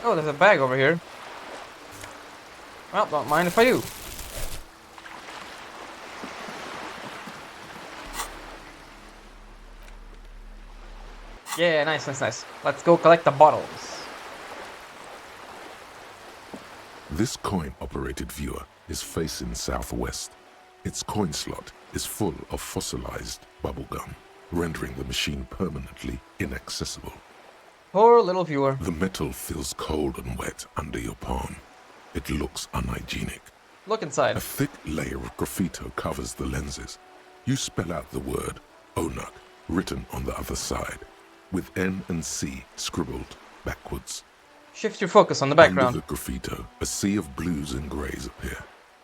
Oh, there's a bag over here. Well, don't mind if I do. Yeah, nice, nice, nice. Let's go collect the bottles. This coin-operated viewer is facing southwest. Its coin slot is full of fossilized bubblegum, rendering the machine permanently inaccessible. Poor little viewer. The metal feels cold and wet under your palm. It looks unhygienic. Look inside. A thick layer of graffito covers the lenses. You spell out the word Onuk written on the other side, with N and C scribbled backwards. Shift your focus on the background. Under the graffito, a sea of blues and greys appear.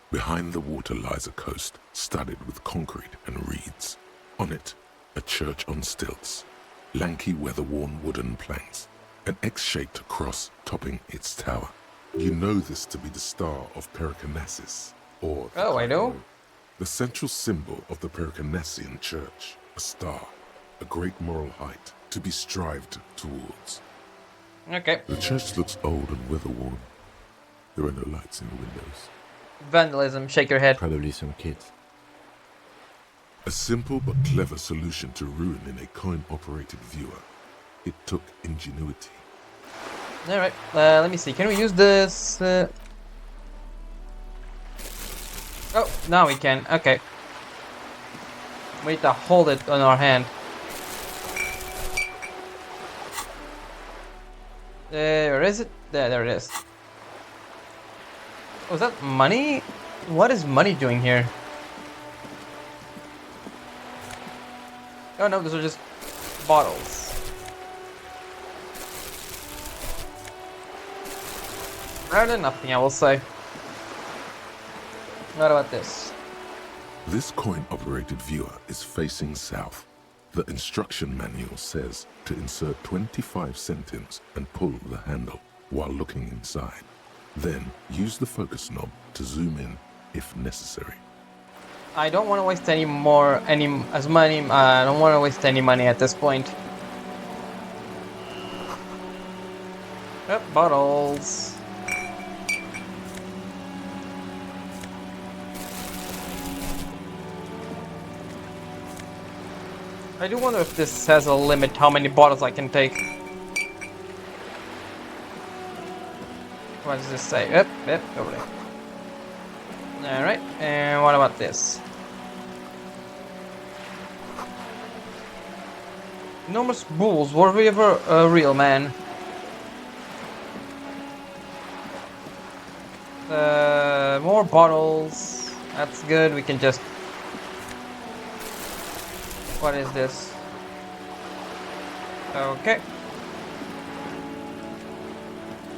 Behind the water lies a coast studded with concrete and reeds. On it, a church on stilts, lanky weather-worn wooden planks, an X-shaped cross topping its tower. You know this to be the Star of Pericanasis, or... Oh, I know. The central symbol of the Pericanassian Church, a star, a great moral height to be strived towards. Okay. The church looks old and weather-worn. There are no lights in the windows. Vandalism, shake your head. Probably some kids. A simple but clever solution to ruin in a coin-operated viewer. It took ingenuity. Alright, let me see. Can we use this? Oh, now we can. Okay. We need to hold it on our hand. Where is it? There it is. Oh, is that money? What is money doing here? Oh no, those are just bottles. Better than nothing, I will say. What about this? This coin-operated viewer is facing south. The instruction manual says to insert 25 centimes and pull the handle while looking inside. Then use the focus knob to zoom in if necessary. I don't want to waste I don't want to waste any money at this point. Yep, bottles. I do wonder if this has a limit how many bottles I can take. What does this say? Yep, over there. Alright, and what about this? Enormous bulls, were we ever a real man? More bottles. That's good, we can just... What is this? Okay.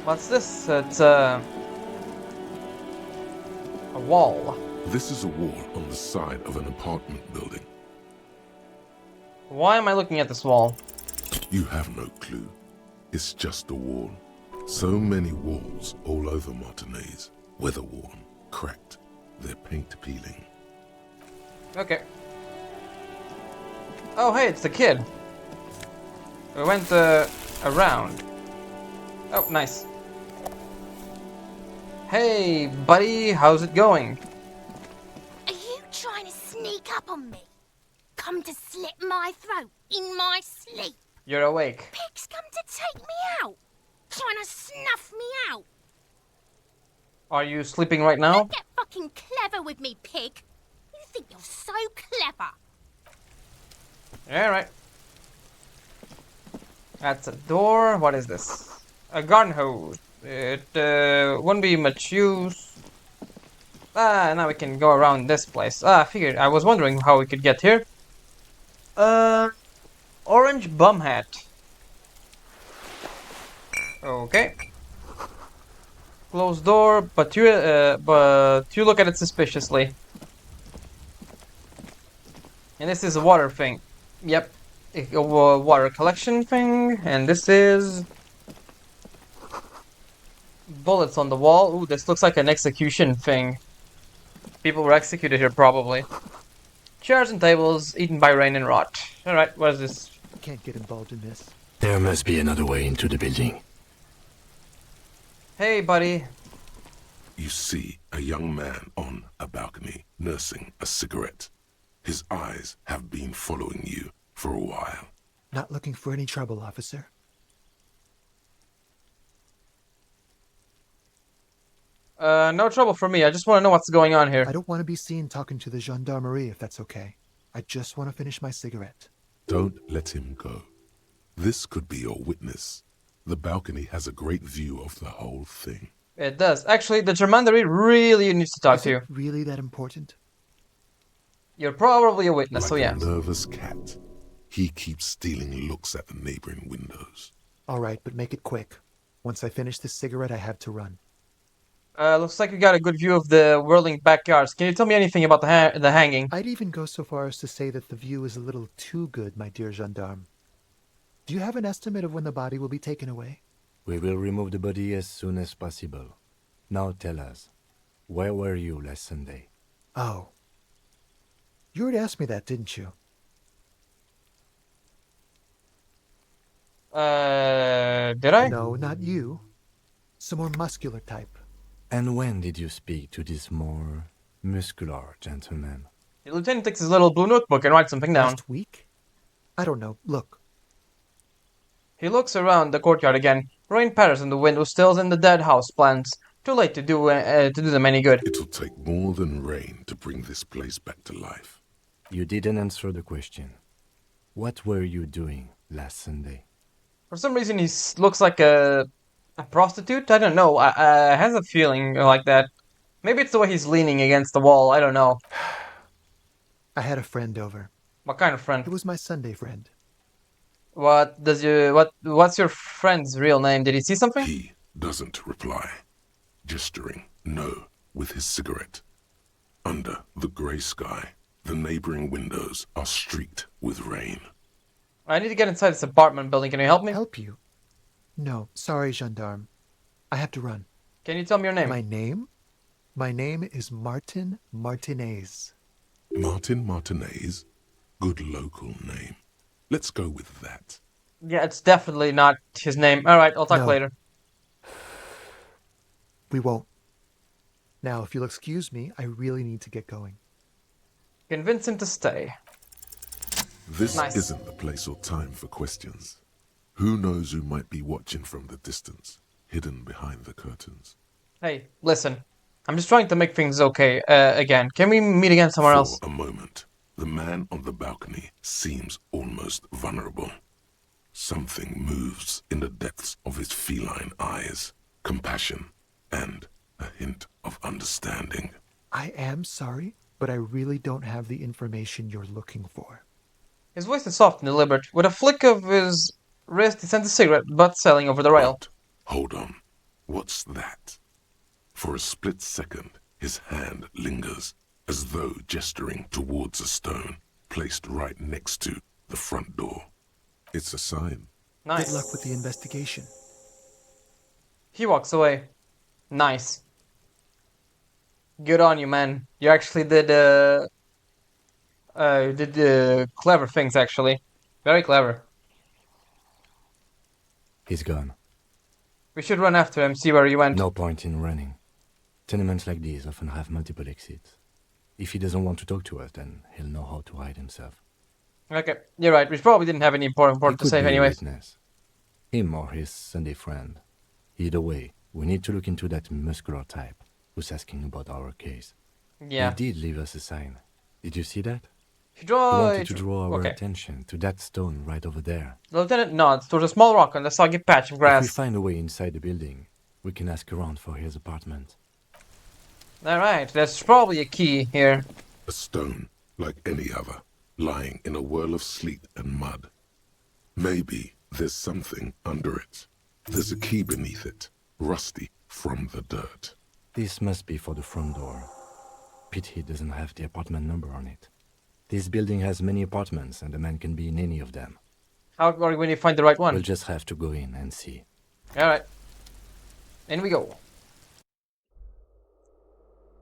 What's this? It's a wall. This is a wall on the side of an apartment building. Why am I looking at this wall? You have no clue. It's just a wall. So many walls all over Martinez. Weather-worn, cracked, their paint peeling. Okay. Oh, hey, it's the kid. We went around. Oh, nice. Hey, buddy, how's it going? Are you trying to sneak up on me? Come to slit my throat in my sleep? You're awake. Pig's come to take me out. Trying to snuff me out. Are you sleeping right now? Get fucking clever with me, pig. You think you're so clever. Alright. That's a door. What is this? A garden hose. It wouldn't be much use. Ah, now we can go around this place. Ah, I figured. I was wondering how we could get here. Orange bum hat. Okay. Closed door, but you look at it suspiciously. And this is a water thing. Yep, a water collection thing, and this is bullets on the wall. Ooh, this looks like an execution thing. People were executed here, probably. Chairs and tables, eaten by rain and rot. Alright, what is this? Can't get involved in this. There must be another way into the building. Hey, buddy. You see a young man on a balcony nursing a cigarette. His eyes have been following you for a while. Not looking for any trouble, officer. No trouble for me. I just want to know what's going on here. I don't want to be seen talking to the gendarmerie, if that's okay. I just want to finish my cigarette. Don't let him go. This could be your witness. The balcony has a great view of the whole thing. It does. Actually, the gendarmerie really needs to talk Is to you. it really that important? You're probably a witness, Like so yeah. a nervous cat, he keeps stealing looks at the neighboring windows. All right, but make it quick. Once I finish this cigarette, I have to run. Looks like you got a good view of the whirling backyards. Can you tell me anything about the hanging? I'd even go so far as to say that the view is a little too good, my dear gendarme. Do you have an estimate of when the body will be taken away? We will remove the body as soon as possible. Now tell us, where were you last Sunday? Oh. You already asked me that, didn't you? Did I? No, not you. Some more muscular type. And when did you speak to this more muscular gentleman? The lieutenant takes his little blue notebook and writes something down. Last week? I don't know. Look. He looks around the courtyard again. Rain patters on the window sills and the dead house plants. Too late to do them any good. It'll take more than rain to bring this place back to life. You didn't answer the question. What were you doing last Sunday? For some reason, he looks like a prostitute. I don't know. I has a feeling like that. Maybe it's the way he's leaning against the wall. I don't know. I had a friend over. What kind of friend? It was my Sunday friend. What's your friend's real name? Did he see something? He doesn't reply, gesturing no with his cigarette. Under the grey sky, the neighboring windows are streaked with rain. I need to get inside this apartment building. Can you help me? Help you? No, sorry, gendarme. I have to run. Can you tell me your name? My name? My name is Martin Martinez. Martin Martinez? Good local name. Let's go with that. Yeah, it's definitely not his name. Alright, I'll talk No. later. We won't. Now, if you'll excuse me, I really need to get going. Convince him to stay. This Nice. isn't the place or time for questions. Who knows who might be watching from the distance, hidden behind the curtains. Hey, listen. I'm just trying to make things okay again. Can we meet again somewhere else? For a moment, the man on the balcony seems almost vulnerable. Something moves in the depths of his feline eyes. Compassion and a hint of understanding. I am sorry, but I really don't have the information you're looking for. His voice is soft and deliberate. With a flick of his wrist, he sends a cigarette butt sailing over the rail. But, hold on. What's that? For a split second, his hand lingers, as though gesturing towards a stone placed right next to the front door. It's a sign. Nice. Good luck with the investigation. He walks away. Nice. Good on you, man. You actually did clever things, actually. Very clever. He's gone. We should run after him, see where he went. No point in running. Tenements like these often have multiple exits. If he doesn't want to talk to us, then he'll know how to hide himself. Okay, you're right. We probably didn't have any important He to could save be a anyways. witness. Him or his Sunday friend. Either way, we need to look into that muscular type who's asking about our case. Yeah. He did leave us a sign. Did you see that? He He draw. wanted to draw our Okay. attention to that stone right over there. The lieutenant nods towards a small rock on the soggy patch of If we grass. find a way inside the building, we can ask around for his apartment. Alright, there's probably a key here. A stone, like any other, lying in a whirl of sleet and mud. Maybe there's something under it. There's a key beneath it, rusty from the dirt. This must be for the front door. Pity he doesn't have the apartment number on it. This building has many apartments, and the man can be in any of them. How are we going to find the right one? We'll just have to go in and see. Alright. In we go.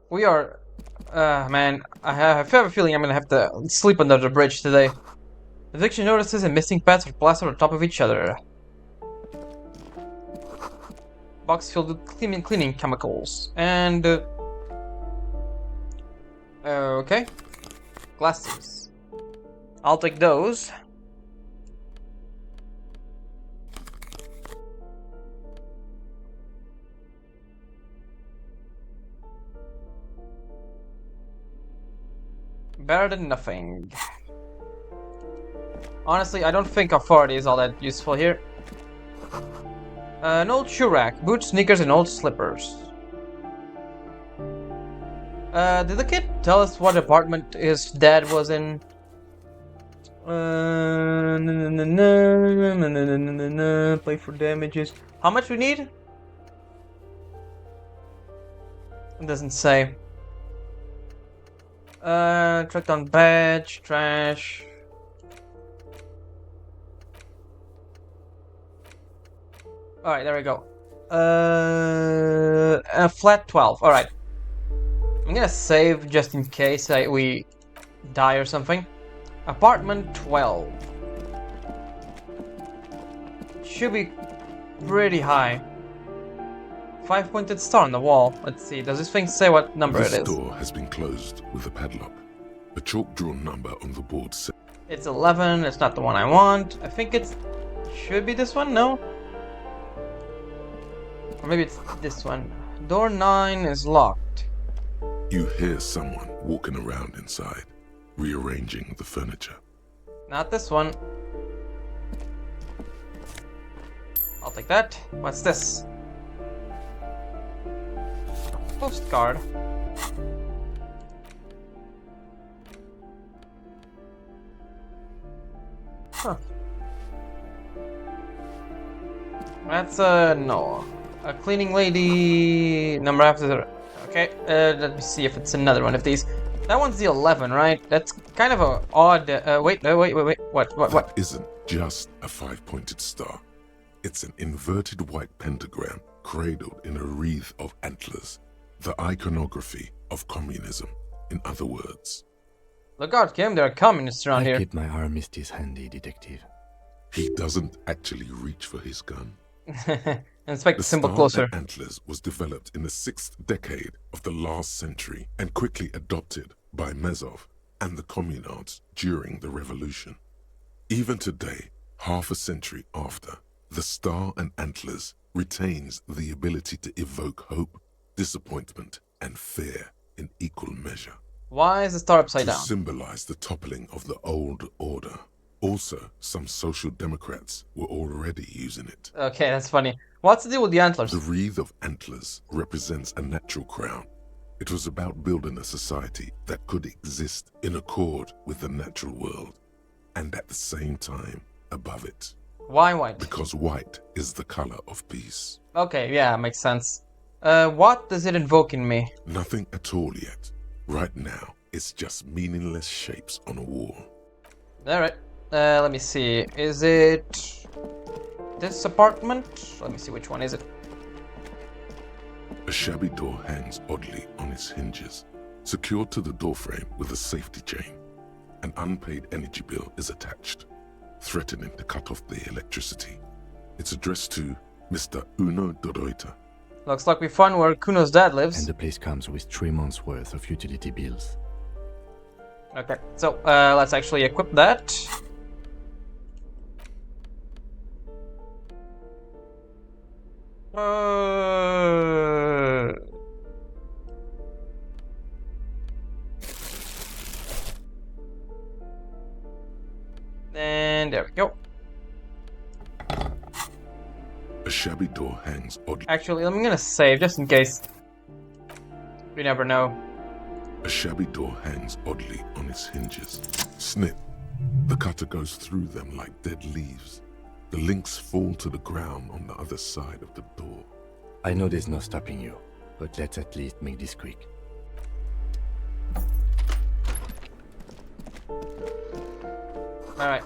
We are... man, I have a feeling I'm gonna have to sleep under the bridge today. Eviction notices and missing pets are plastered on top of each other. Box filled with cleaning chemicals. And... okay. Glasses. I'll take those. Better than nothing. Honestly, I don't think authority is all that useful here. An old shoe rack, boots, sneakers, and old slippers. Did the kid tell us what apartment his dad was in? Play for damages. How much we need? It doesn't say. Track down badge, trash. Alright, there we go. Flat 12. Alright. I'm gonna save just in case we die or something. Apartment 12. Should be pretty high. 5-pointed star on the wall. Let's see. Does this thing say what number This it is? door has been closed with a padlock. A chalk-drawn number on the board says It's 11. It's not the one I want. I think it should be this one. No. Or maybe it's this one. Door 9 is locked. you hear someone walking around inside, rearranging the furniture. Not this one. I'll take that. What's this? Postcard. Huh. That's no. A cleaning lady number after. Okay, let me see if it's another one of these. That one's the 11, right? That's kind of a odd. Wait. What? That isn't just a 5-pointed star. It's an inverted white pentagram cradled in a wreath of antlers. The iconography of communism, in other words. Look out, Kim. There are communists around I here. keep my armistice handy, detective. He doesn't actually reach for his gun. Inspect the symbol star closer. and antlers was developed in the 6th decade of the last century and quickly adopted by Mezov and the communards during the revolution. Even today, half a century after, the star and antlers retains the ability to evoke hope, disappointment, and fear in equal measure. Why is the star upside To down? symbolize the toppling of the old order. Also, some social democrats were already using it. Okay, that's funny. What's the deal with the antlers? The wreath of antlers represents a natural crown. It was about building a society that could exist in accord with the natural world, and at the same time, above it. Why white? Because white is the color of peace. Okay, yeah, makes sense. What does it invoke in me? Nothing at all yet. Right now, it's just meaningless shapes on a wall. Alright, let me see. Is it this apartment? Let me see, which one is it? A shabby door hangs oddly on its hinges, secured to the doorframe with a safety chain. An unpaid energy bill is attached, threatening to cut off the electricity. It's addressed to Mr. Uno Doroita. Looks like we found where Kuno's dad lives. And the place comes with 3 months' worth of utility bills. Okay, so let's actually equip that. And there we go. A shabby door hangs oddly. Actually, I'm gonna save just in case. You never know. A shabby door hangs oddly on its hinges. Snip. The cutter goes through them like dead leaves. The links fall to the ground on the other side of the door. I know there's no stopping you, but let's at least make this quick. Alright.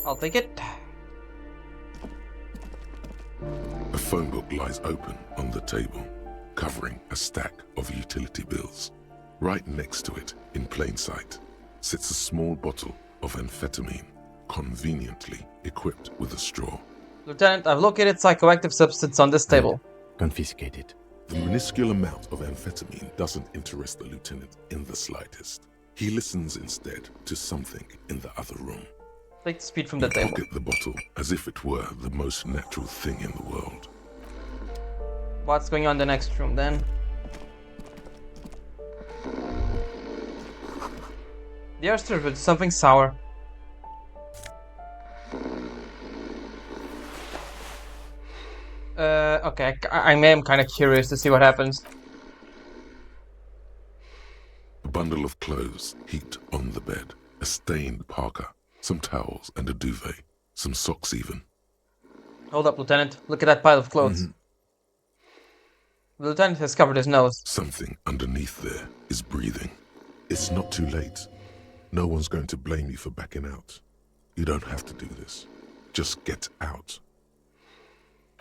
I'll take it. A phone book lies open on the table, covering a stack of utility bills. Right next to it, in plain sight, sits a small bottle of amphetamine, conveniently equipped with a straw. Lieutenant, I've located psychoactive substance on this table. Confiscate it. The minuscule amount of amphetamine doesn't interest the lieutenant in the slightest. He listens instead to something in the other room. Take the speed from the You table. pocket the bottle as if it were the most natural thing in the world. What's going on in the next room then? The air stirred with something sour. Okay, I am kind of curious to see what happens. A bundle of clothes heaped on the bed, a stained parka, some towels and a duvet, some socks even. Hold up, Lieutenant. Look at that pile of clothes. The Lieutenant has covered his nose. Something underneath there is breathing. It's not too late. No one's going to blame you for backing out. You don't have to do this. Just get out.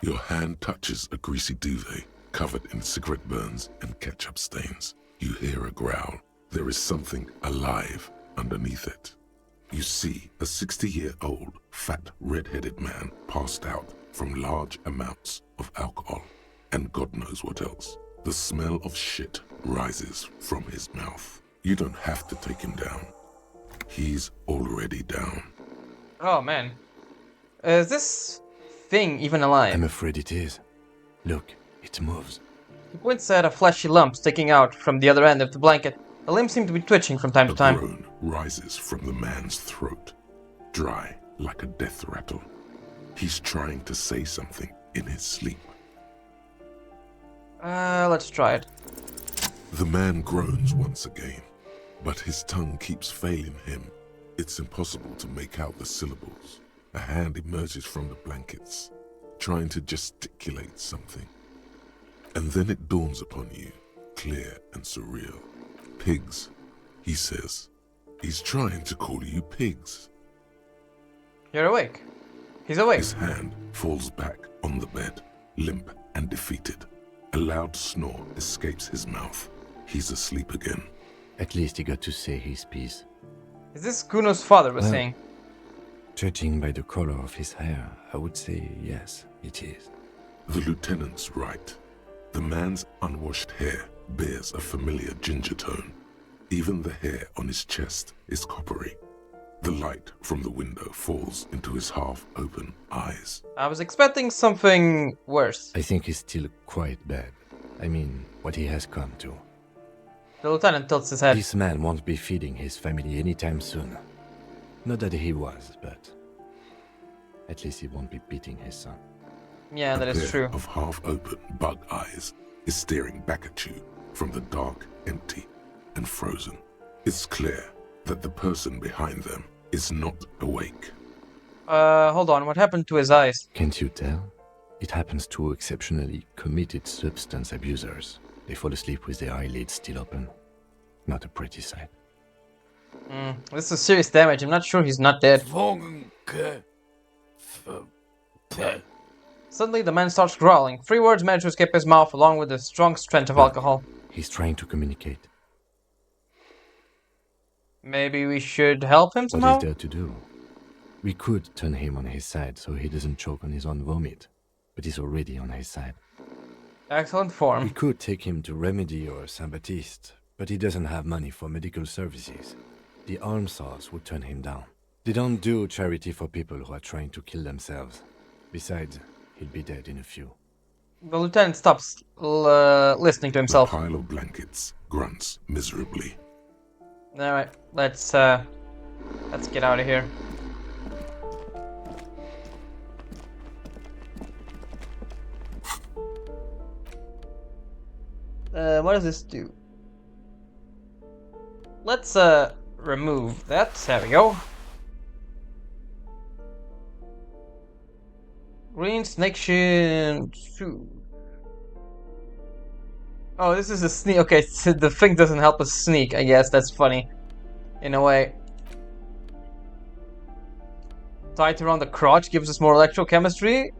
Your hand touches a greasy duvet covered in cigarette burns and ketchup stains. You hear a growl. There is something alive underneath it. You see a 60-year-old, fat, red-headed man passed out from large amounts of alcohol, and God knows what else. The smell of shit rises from his mouth. You don't have to take him down. He's already down. Oh man. Is this thing even alive? I'm afraid it is. Look, it moves. He points at a fleshy lump sticking out from the other end of the blanket. The limbs seem to be twitching from time to time. A groan rises from the man's throat, dry like a death rattle. He's trying to say something in his sleep. Let's try it. The man groans once again, but his tongue keeps failing him. It's impossible to make out the syllables. A hand emerges from the blankets, trying to gesticulate something. And then it dawns upon you, clear and surreal. Pigs, he says. He's trying to call you pigs. You're awake. He's awake. His hand falls back on the bed, limp and defeated. A loud snore escapes his mouth. He's asleep again. At least he got to say his piece. Is this Kuno's father was saying? Judging by the color of his hair, I would say yes, it is. The lieutenant's right. The man's unwashed hair bears a familiar ginger tone. Even the hair on his chest is coppery. The light from the window falls into his half-open eyes. I was expecting something worse. I think he's still quite bad. I mean, what he has come to. The lieutenant tilts his head. This man won't be feeding his family anytime soon. Not that he was, but at least he won't be beating his son. Yeah, that is true. A pair of half-open bug eyes is staring back at you from the dark, empty, and frozen. It's clear that the person behind them is not awake. Hold on, what happened to his eyes? Can't you tell? It happens to exceptionally committed substance abusers. They fall asleep with their eyelids still open. Not a pretty sight. This is serious damage. I'm not sure he's not dead. Suddenly, the man starts growling. 3 words manage to escape his mouth along with the strong stench of alcohol. He's trying to communicate. Maybe we should help him somehow? What is there to do? We could turn him on his side so he doesn't choke on his own vomit. But he's already on his side. Excellent form. We could take him to Remedy or Saint-Baptiste, but he doesn't have money for medical services. The almshouse would turn him down. They don't do charity for people who are trying to kill themselves. Besides, he'll be dead in a few. The lieutenant stops listening to himself. The pile of blankets grunts miserably. Alright, let's get out of here. What does this do? Let's remove that. There we go. Green snake shin. Oh, this is a sneak. Okay, so the thing doesn't help us sneak. I guess that's funny, in a way. Tied around the crotch gives us more electrochemistry,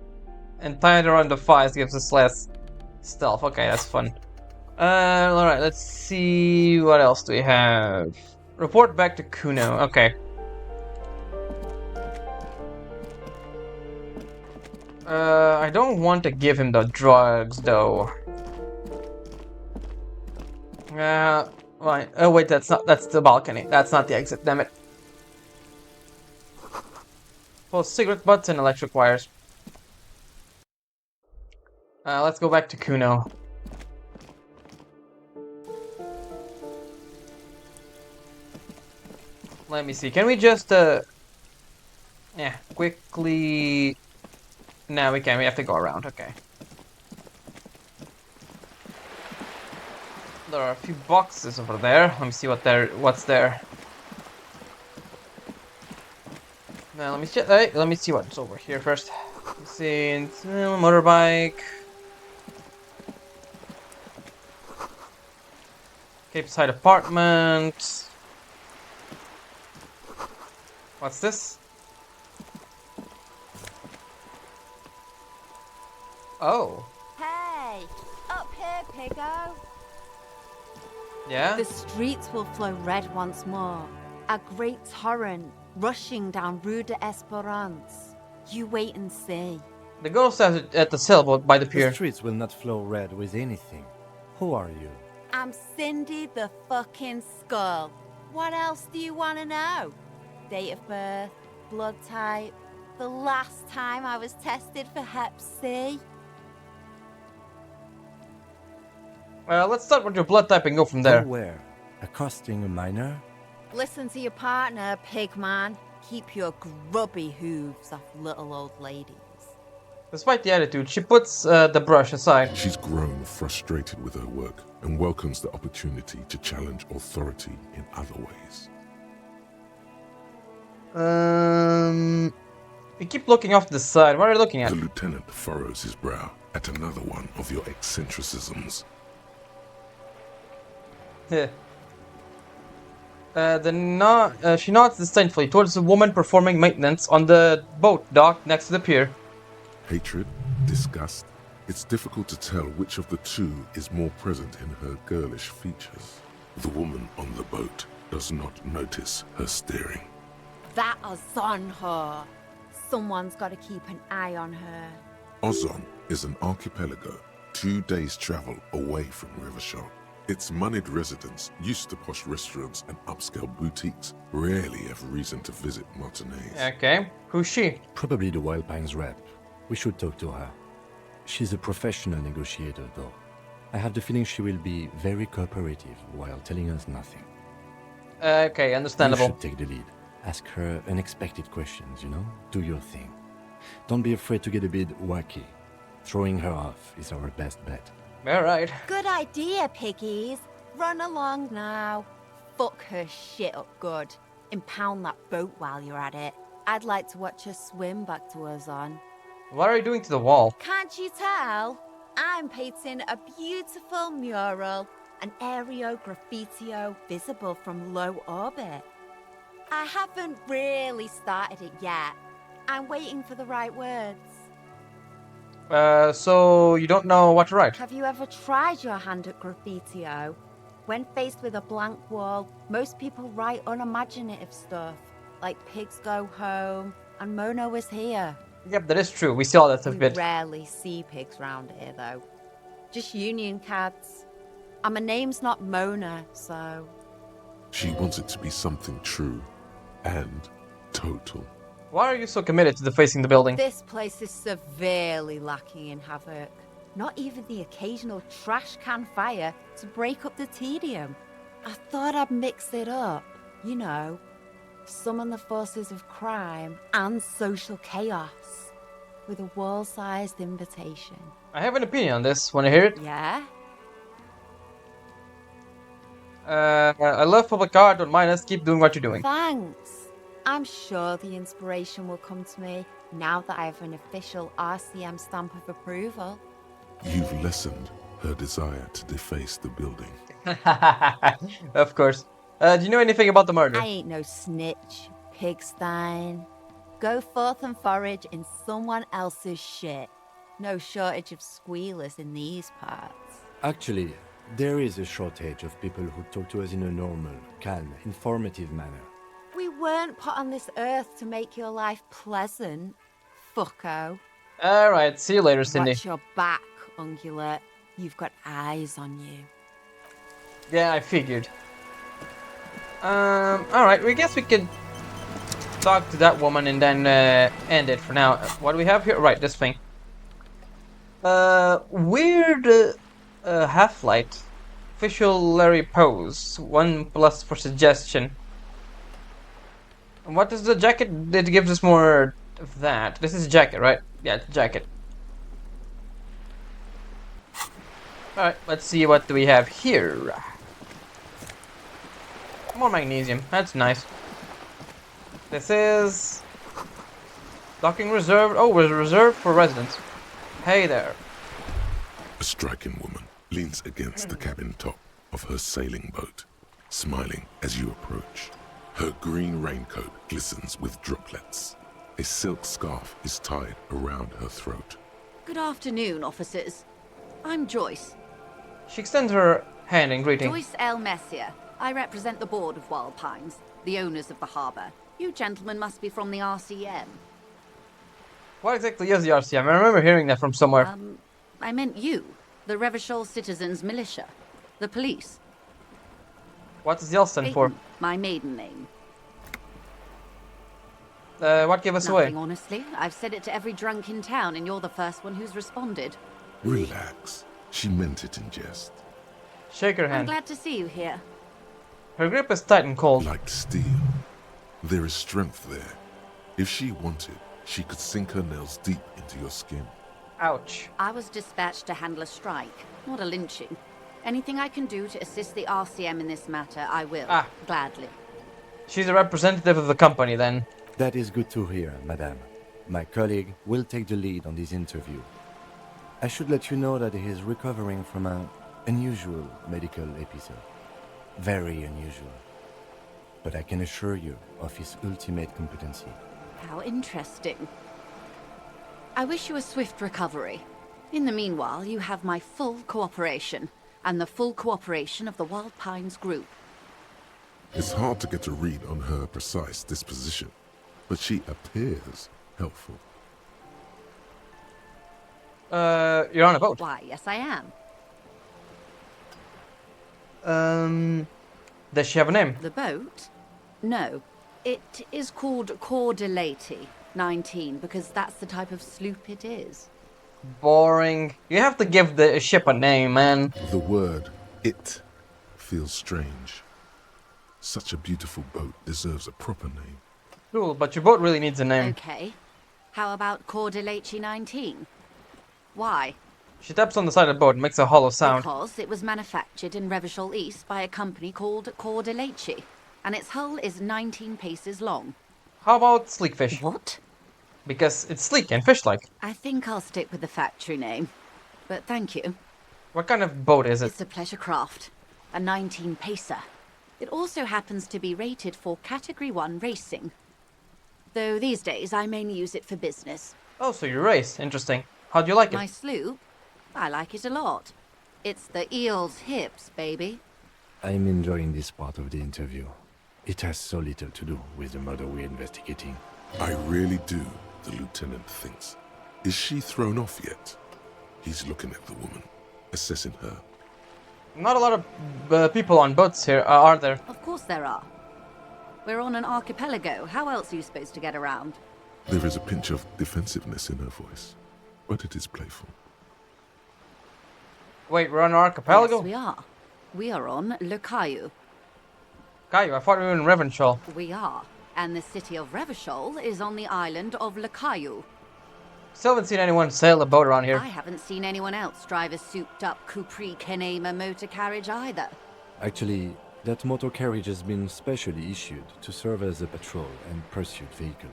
and tied around the thighs gives us less stealth. Okay, that's fun. Alright, let's see what else do we have. Report back to Kuno. Okay. I don't want to give him the drugs though. Right. Oh wait, that's the balcony. That's not the exit, damn it. Pull cigarette butts and electric wires. Let's go back to Kuno. Let me see. Can we just quickly? No, we can't. We have to go around. Okay. There are a few boxes over there. Let me see what's there. Now let me see what's over here first. Let's see, motorbike. Cape Side apartment. What's this? Oh. Hey, up here, Piggo. Yeah? The streets will flow red once more. A great torrent. rushing down Rue de Esperance. You wait and see. The ghost has it at the sailboat by the The pier. streets will not flow red with anything. Who are you? I'm Cindy the fucking Skull. What else do you want to know? Date of birth, blood type, the last time I was tested for Hep C. Let's start with your blood type and go from there. Where? Accosting a minor? Listen to your partner, pigman. Keep your grubby hooves off little old ladies. Despite the attitude, she puts the brush aside. She's grown frustrated with her work and welcomes the opportunity to challenge authority in other ways. You keep looking off to the side. What are you looking at? The lieutenant furrows his brow at another one of your eccentricisms. She nods disdainfully towards the woman performing maintenance on the boat dock next to the pier. Hatred, disgust. It's difficult to tell which of the two is more present in her girlish features. The woman on the boat does not notice her staring. That is on her. Someone's got to keep an eye on her. Ozon is an archipelago 2 days' travel away from Rivershore. Its moneyed residents, used to posh restaurants and upscale boutiques, rarely have reason to visit Martinez. Okay, who's she? Probably the Wild Pines rep. We should talk to her. She's a professional negotiator, though. I have the feeling she will be very cooperative while telling us nothing. Okay, understandable. You should take the lead. Ask her unexpected questions, you know? Do your thing. Don't be afraid to get a bit wacky. Throwing her off is our best bet. Alright. Good idea, piggies. Run along now. Fuck her shit up good. Impound that boat while you're at it. I'd like to watch her swim back to Ozon. What are you doing to the wall? Can't you tell? I'm painting a beautiful mural, an aereo graffitio visible from low orbit. I haven't really started it yet. I'm waiting for the right words. So you don't know what to write? Have you ever tried your hand at graffitio? When faced with a blank wall, most people write unimaginative stuff, like pigs go home and Mono is here. Yep, that is true. We saw that a We bit. rarely see pigs round here, though. Just union cards. And my name's not Mona, so... She wants it to be something true and total. Why are you so committed to defacing the building? This place is severely lacking in havoc. Not even the occasional trash can fire to break up the tedium. I thought I'd mix it up, you know. Summon the forces of crime and social chaos with a wall-sized invitation. I have an opinion on this. Want to hear it? Yeah? I love public art. Don't mind us. Keep doing what you're doing. Thanks. I'm sure the inspiration will come to me now that I have an official RCM stamp of approval. You've lessened her desire to deface the building. Of course. Do you know anything about the murder? I ain't no snitch, pigstein. Go forth and forage in someone else's shit. No shortage of squealers in these parts. Actually, there is a shortage of people who talk to us in a normal, calm, informative manner. We weren't put on this earth to make your life pleasant, fucko. Alright, see you later, Cindy. Watch your back, ungulate. You've got eyes on you. Yeah, I figured. Alright, we guess we could talk to that woman and then end it for now. What do we have here? Right, this thing. Weird half-light. Official Larry pose. 1+ for suggestion. What is the jacket? It gives us more of that. This is a jacket, right? Yeah, it's a jacket. Alright, let's see what do we have here. More magnesium. That's nice. This is... docking reserved. Oh, was reserved for residents. Hey there. A striking woman leans against the cabin top of her sailing boat, smiling as you approach. Her green raincoat glistens with droplets. A silk scarf is tied around her throat. Good afternoon, officers. I'm Joyce. She extends her hand in greeting. Joyce L. Messier. I represent the board of Wild Pines, the owners of the harbour. You gentlemen must be from the RCM. What exactly is the RCM? I remember hearing that from somewhere. I meant you, the Revachol Citizens Militia, the police. What does the L stand for? Peyton, my maiden name. What gave us Nothing, away? honestly. I've said it to every drunk in town, and you're the first one who's responded. Relax. She meant it in jest. Shake her I'm hand. glad to see you here. Her grip is tight and cold. Like steel. There is strength there. If she wanted, she could sink her nails deep into your skin. Ouch. I was dispatched to handle a strike, not a lynching. Anything I can do to assist the RCM in this matter, I will. Gladly. She's a representative of the company, then. That is good to hear, madame. My colleague will take the lead on this interview. I should let you know that he is recovering from an unusual medical episode. Very unusual. But I can assure you of his ultimate competency. How interesting. I wish you a swift recovery. In the meanwhile, you have my full cooperation, and the full cooperation of the Wild Pines group. It's hard to get a read on her precise disposition, but she appears helpful. You're on a boat. Why, yes I am. Does she have a name? The boat? No. It is called Cordelati 19, because that's the type of sloop it is. Boring. You have to give the ship a name, man. The word "it" feels strange. Such a beautiful boat deserves a proper name. Cool, but your boat really needs a name. Okay. How about Cordelati 19? Why? She taps on the side of the boat and makes a hollow sound. Because it was manufactured in Revachol East by a company called Cordelati, and its hull is 19 paces long. How about sleek fish? What? Because it's sleek and fish-like. I think I'll stick with the factory name. But thank you. What kind of boat is it? It's a pleasure craft. A 19-pacer. It also happens to be rated for Category 1 racing. Though these days I mainly use it for business. Oh, so you race. Interesting. How do you like it? My sloop? I like it a lot. It's the eel's hips, baby. I'm enjoying this part of the interview. It has so little to do with the murder we're investigating. I really do, the lieutenant thinks. Is she thrown off yet? He's looking at the woman, assessing her. Not a lot of people on boats here, are there? Of course there are. We're on an archipelago. How else are you supposed to get around? There is a pinch of defensiveness in her voice, but it is playful. Wait, we're on an archipelago? Yes, we are. We are on Le Caillou. Caillou, I thought we were in Revachol. We are. And the city of Revachol is on the island of Le Caillou. Still haven't seen anyone sail a boat around here. I haven't seen anyone else drive a souped-up Capri Kenema motor carriage either. Actually, that motor carriage has been specially issued to serve as a patrol and pursuit vehicle.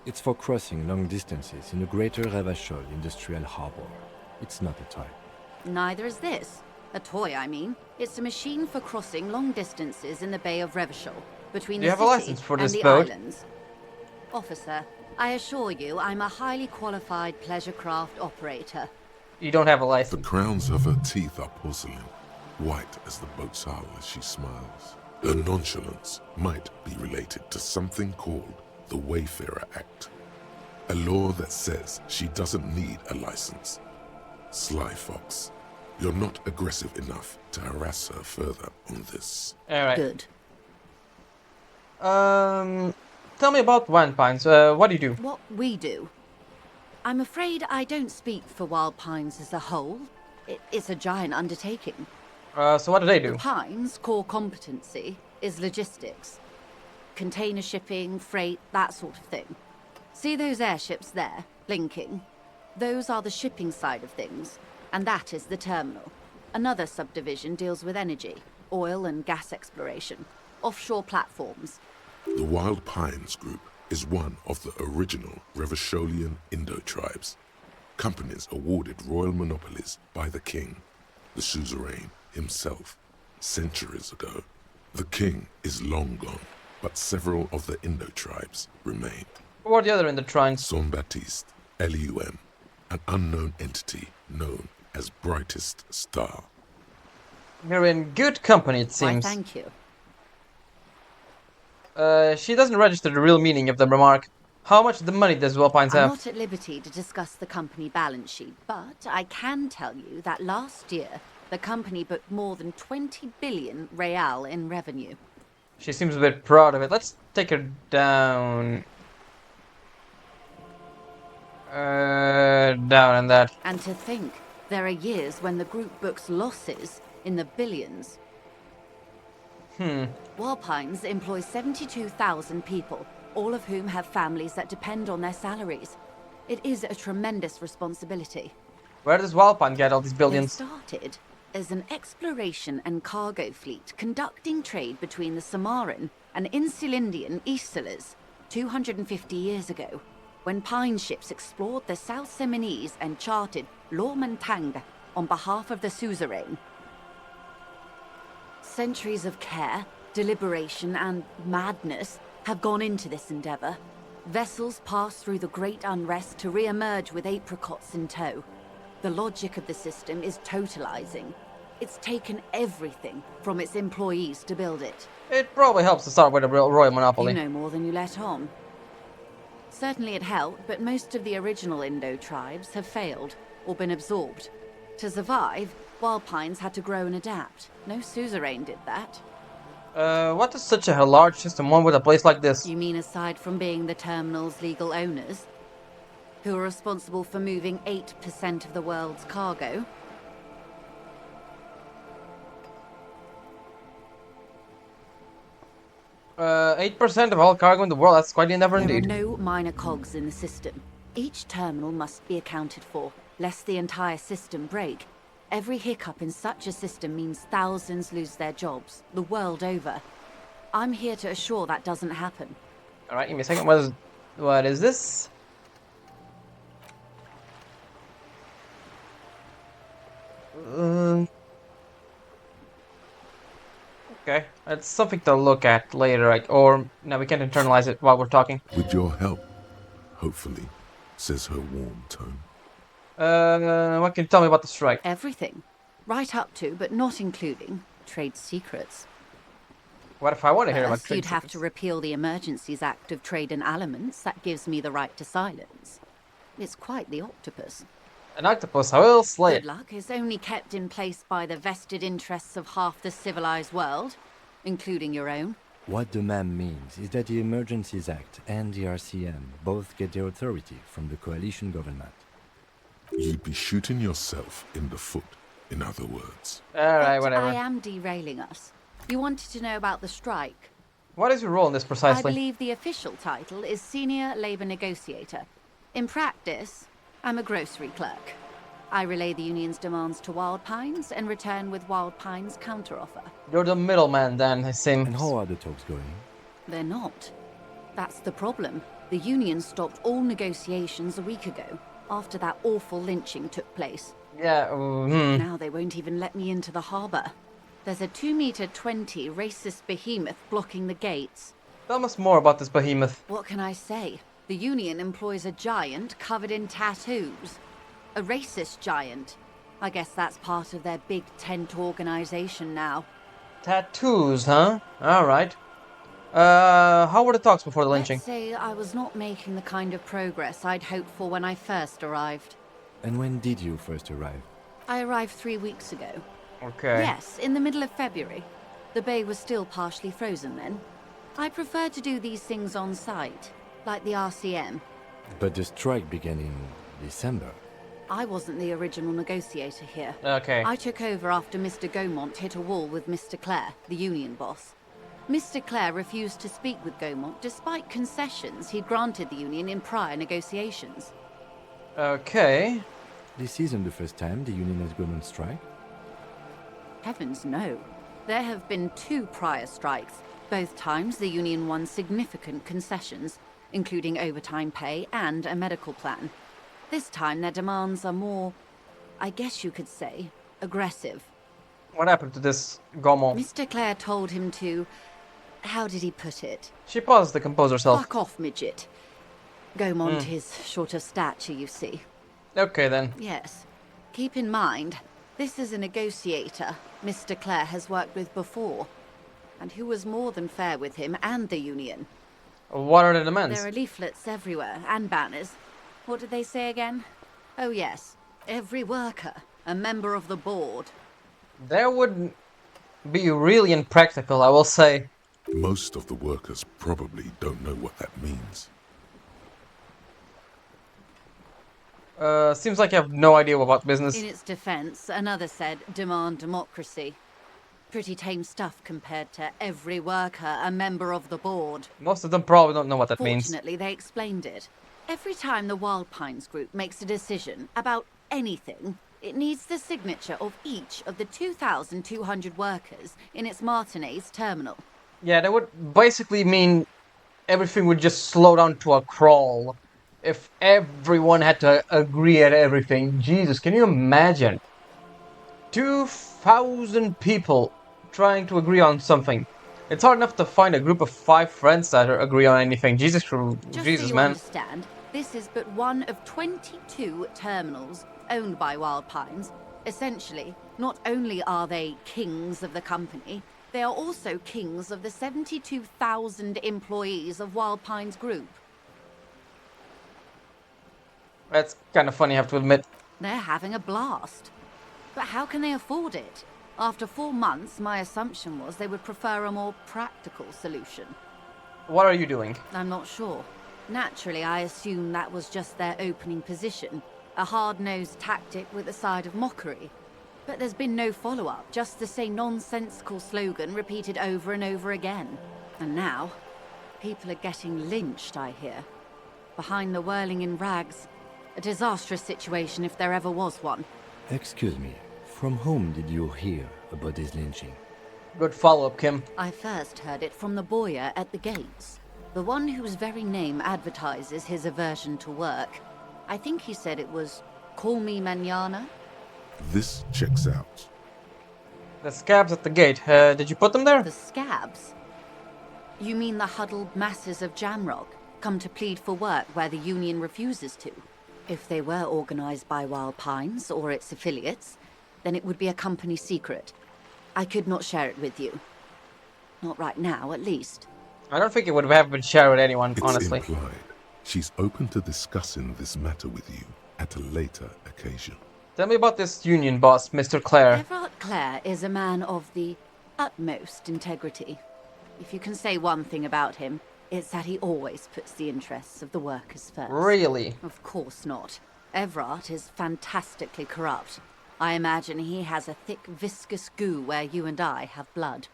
It's for crossing long distances in the greater Revachol industrial harbor. It's not a toy. Neither is this. A toy, I mean. It's a machine for crossing long distances in the Bay of Revachol, between Do you the have a city license for and this the boat? islands. Officer, I assure you I'm a highly qualified pleasure craft operator. You don't have a The license. crowns of her teeth are porcelain, white as the boat's hull as she smiles. Her nonchalance might be related to something called the Wayfarer Act, a law that says she doesn't need a license. Sly fox, you're not aggressive enough to harass her further on this. Alright. Good. Tell me about Wild Pines. What do you do? What we do. I'm afraid I don't speak for Wild Pines as a whole. It's a giant undertaking. So what do they do? The Pines' core competency is logistics. Container shipping, freight, that sort of thing. See those airships there, blinking? Those are the shipping side of things, and that is the terminal. Another subdivision deals with energy, oil and gas exploration, offshore platforms. The Wild Pines Group is one of the original Revacholian Indo-tribes. Companies awarded royal monopolies by the king, the suzerain himself, centuries ago. The king is long gone, but several of the Indo-tribes remain. What are the other in the trines? Saint-Baptiste, Elysium, an unknown entity known as Brightest Star. You're in good company, it Why, seems. thank you. She doesn't register the real meaning of the remark. How much of the money does Wellpines I'm have? not at liberty to discuss the company balance sheet, but I can tell you that last year, the company booked more than 20 billion real in revenue. She seems a bit proud of it. Let's take her down. Down and that. And to think, there are years when the group books losses in the billions. Wildpines employs 72,000 people, all of whom have families that depend on their salaries. It is a tremendous responsibility. Where does Wildpine get all these They billions? started as an exploration and cargo fleet conducting trade between the Samaran and Insulindian Isolas 250 years ago, when pine ships explored the South Seminese and charted Lomantang on behalf of the suzerain. Centuries of care, deliberation, and madness have gone into this endeavor. Vessels pass through the great unrest to re-emerge with apricots in tow. The logic of the system is totalizing. It's taken everything from its employees to build it. It probably helps to start with a royal monopoly. You know more than you let on. Certainly it helped, but most of the original Indo tribes have failed or been absorbed. To survive, Wildpines had to grow and adapt. No suzerain did that. What does such a large system want with a place like this? You mean aside from being the terminal's legal owners, who are responsible for moving 8% of the world's cargo? 8% of all cargo in the world, that's quite the endeavor There indeed. are no minor cogs in the system. Each terminal must be accounted for, lest the entire system break. Every hiccup in such a system means thousands lose their jobs, the world over. I'm here to assure that doesn't happen. Alright, give me a second. What is this? Okay, it's something to look at later, or no, we can't internalize it while we're talking. With your help, hopefully, says her warm tone. What can you tell me about the strike? Everything. Right up to, but not including, trade secrets. What if I want to hear about First, trade you'd have to secrets? repeal the Emergencies Act of Trade in Aliments. That gives me the right to silence. It's quite the octopus. An octopus, I will slay Good it. luck is only kept in place by the vested interests of half the civilized world, including your own. What the ma'am means is that the Emergencies Act and the RCM both get their authority from the coalition government. You'd be shooting yourself in the foot, in other words. Alright, But whatever. I am derailing us. You wanted to know about the strike. What is your role in this I precisely? believe the official title is Senior Labor Negotiator. In practice, I'm a grocery clerk. I relay the union's demands to Wildpines and return with Wildpines' counteroffer. You're the middleman then, it seems. And how are the talks going? They're not. That's the problem. The union stopped all negotiations a week ago, after that awful lynching took place. Yeah, Now they won't even let me into the harbour. There's a 2-meter 20 racist behemoth blocking the gates. Tell us more about this behemoth. What can I say? The union employs a giant covered in tattoos. A racist giant. I guess that's part of their big tent organization now. Tattoos, huh? Alright. How were the talks before the lynching? Let's say I was not making the kind of progress I'd hoped for when I first arrived. And when did you first arrive? I arrived 3 weeks ago. Okay. Yes, in the middle of February. The bay was still partially frozen then. I prefer to do these things on site, like the RCM. But the strike began in December. I wasn't the original negotiator here. Okay. I took over after Mr. Gaumont hit a wall with Mr. Clare, the union boss. Mr. Clare refused to speak with Gaumont despite concessions he'd granted the union in prior negotiations. Okay. This isn't the first time the union has gone on strike. Heavens no. There have been 2 prior strikes. Both times the union won significant concessions, including overtime pay and a medical plan. This time their demands are more, I guess you could say, aggressive. What happened to this Gaumont? Mr. Clare told him to... How did he put it? She paused to compose herself. Fuck off, midget. Gaumont is short of stature, you see. Okay then. Yes. Keep in mind, this is a negotiator Mr. Clare has worked with before. and who was more than fair with him and the union. What are the demands? There are leaflets everywhere, and banners. What did they say again? Oh yes, every worker, a member of the board. That would be really impractical, I will say. Most of the workers probably don't know what that means. Seems like you have no idea about business. In its defense, another said, demand democracy. Pretty tame stuff compared to every worker, a member of the board. Most of them probably don't know what that means. Fortunately, they explained it. Every time the Wild Pines group makes a decision about anything, it needs the signature of each of the 2,200 workers in its Martinez terminal. Yeah, that would basically mean everything would just slow down to a crawl. If everyone had to agree at everything. Jesus, can you imagine? 2,000 people trying to agree on something. It's hard enough to find a group of 5 friends that agree on anything. Jesus, Just so you man. understand, this is but one of 22 terminals owned by Wild Pines. Essentially, not only are they kings of the company, they are also kings of the 72,000 employees of Wild Pines Group. That's kind of funny, I have to admit. They're having a blast. But how can they afford it? After 4 months, my assumption was they would prefer a more practical solution. What are you doing? I'm not sure. Naturally, I assume that was just their opening position, a hard-nosed tactic with a side of mockery. But there's been no follow-up, just the same nonsensical slogan repeated over and over again. And now, people are getting lynched, I hear. Behind the whirling in rags, a disastrous situation if there ever was one. Excuse me, from whom did you hear about this lynching? Good follow-up, Kim. I first heard it from the boyer at the gates, the one whose very name advertises his aversion to work. I think he said it was, "Call me mañana." This checks out. The scabs at the gate. Did you put them there? The scabs? You mean the huddled masses of Jamrock, come to plead for work where the union refuses to? If they were organized by Wild Pines or its affiliates, then it would be a company secret. I could not share it with you. Not right now, at least. I don't think it would have been shared with anyone, It's honestly. implied she's open to discussing this matter with you at a later occasion. Tell me about this union boss, Mr. Clare. Everard Clare is a man of the utmost integrity. If you can say one thing about him, it's that he always puts the interests of the workers first. Really? Of course not. Everard is fantastically corrupt. I imagine he has a thick, viscous goo where you and I have blood.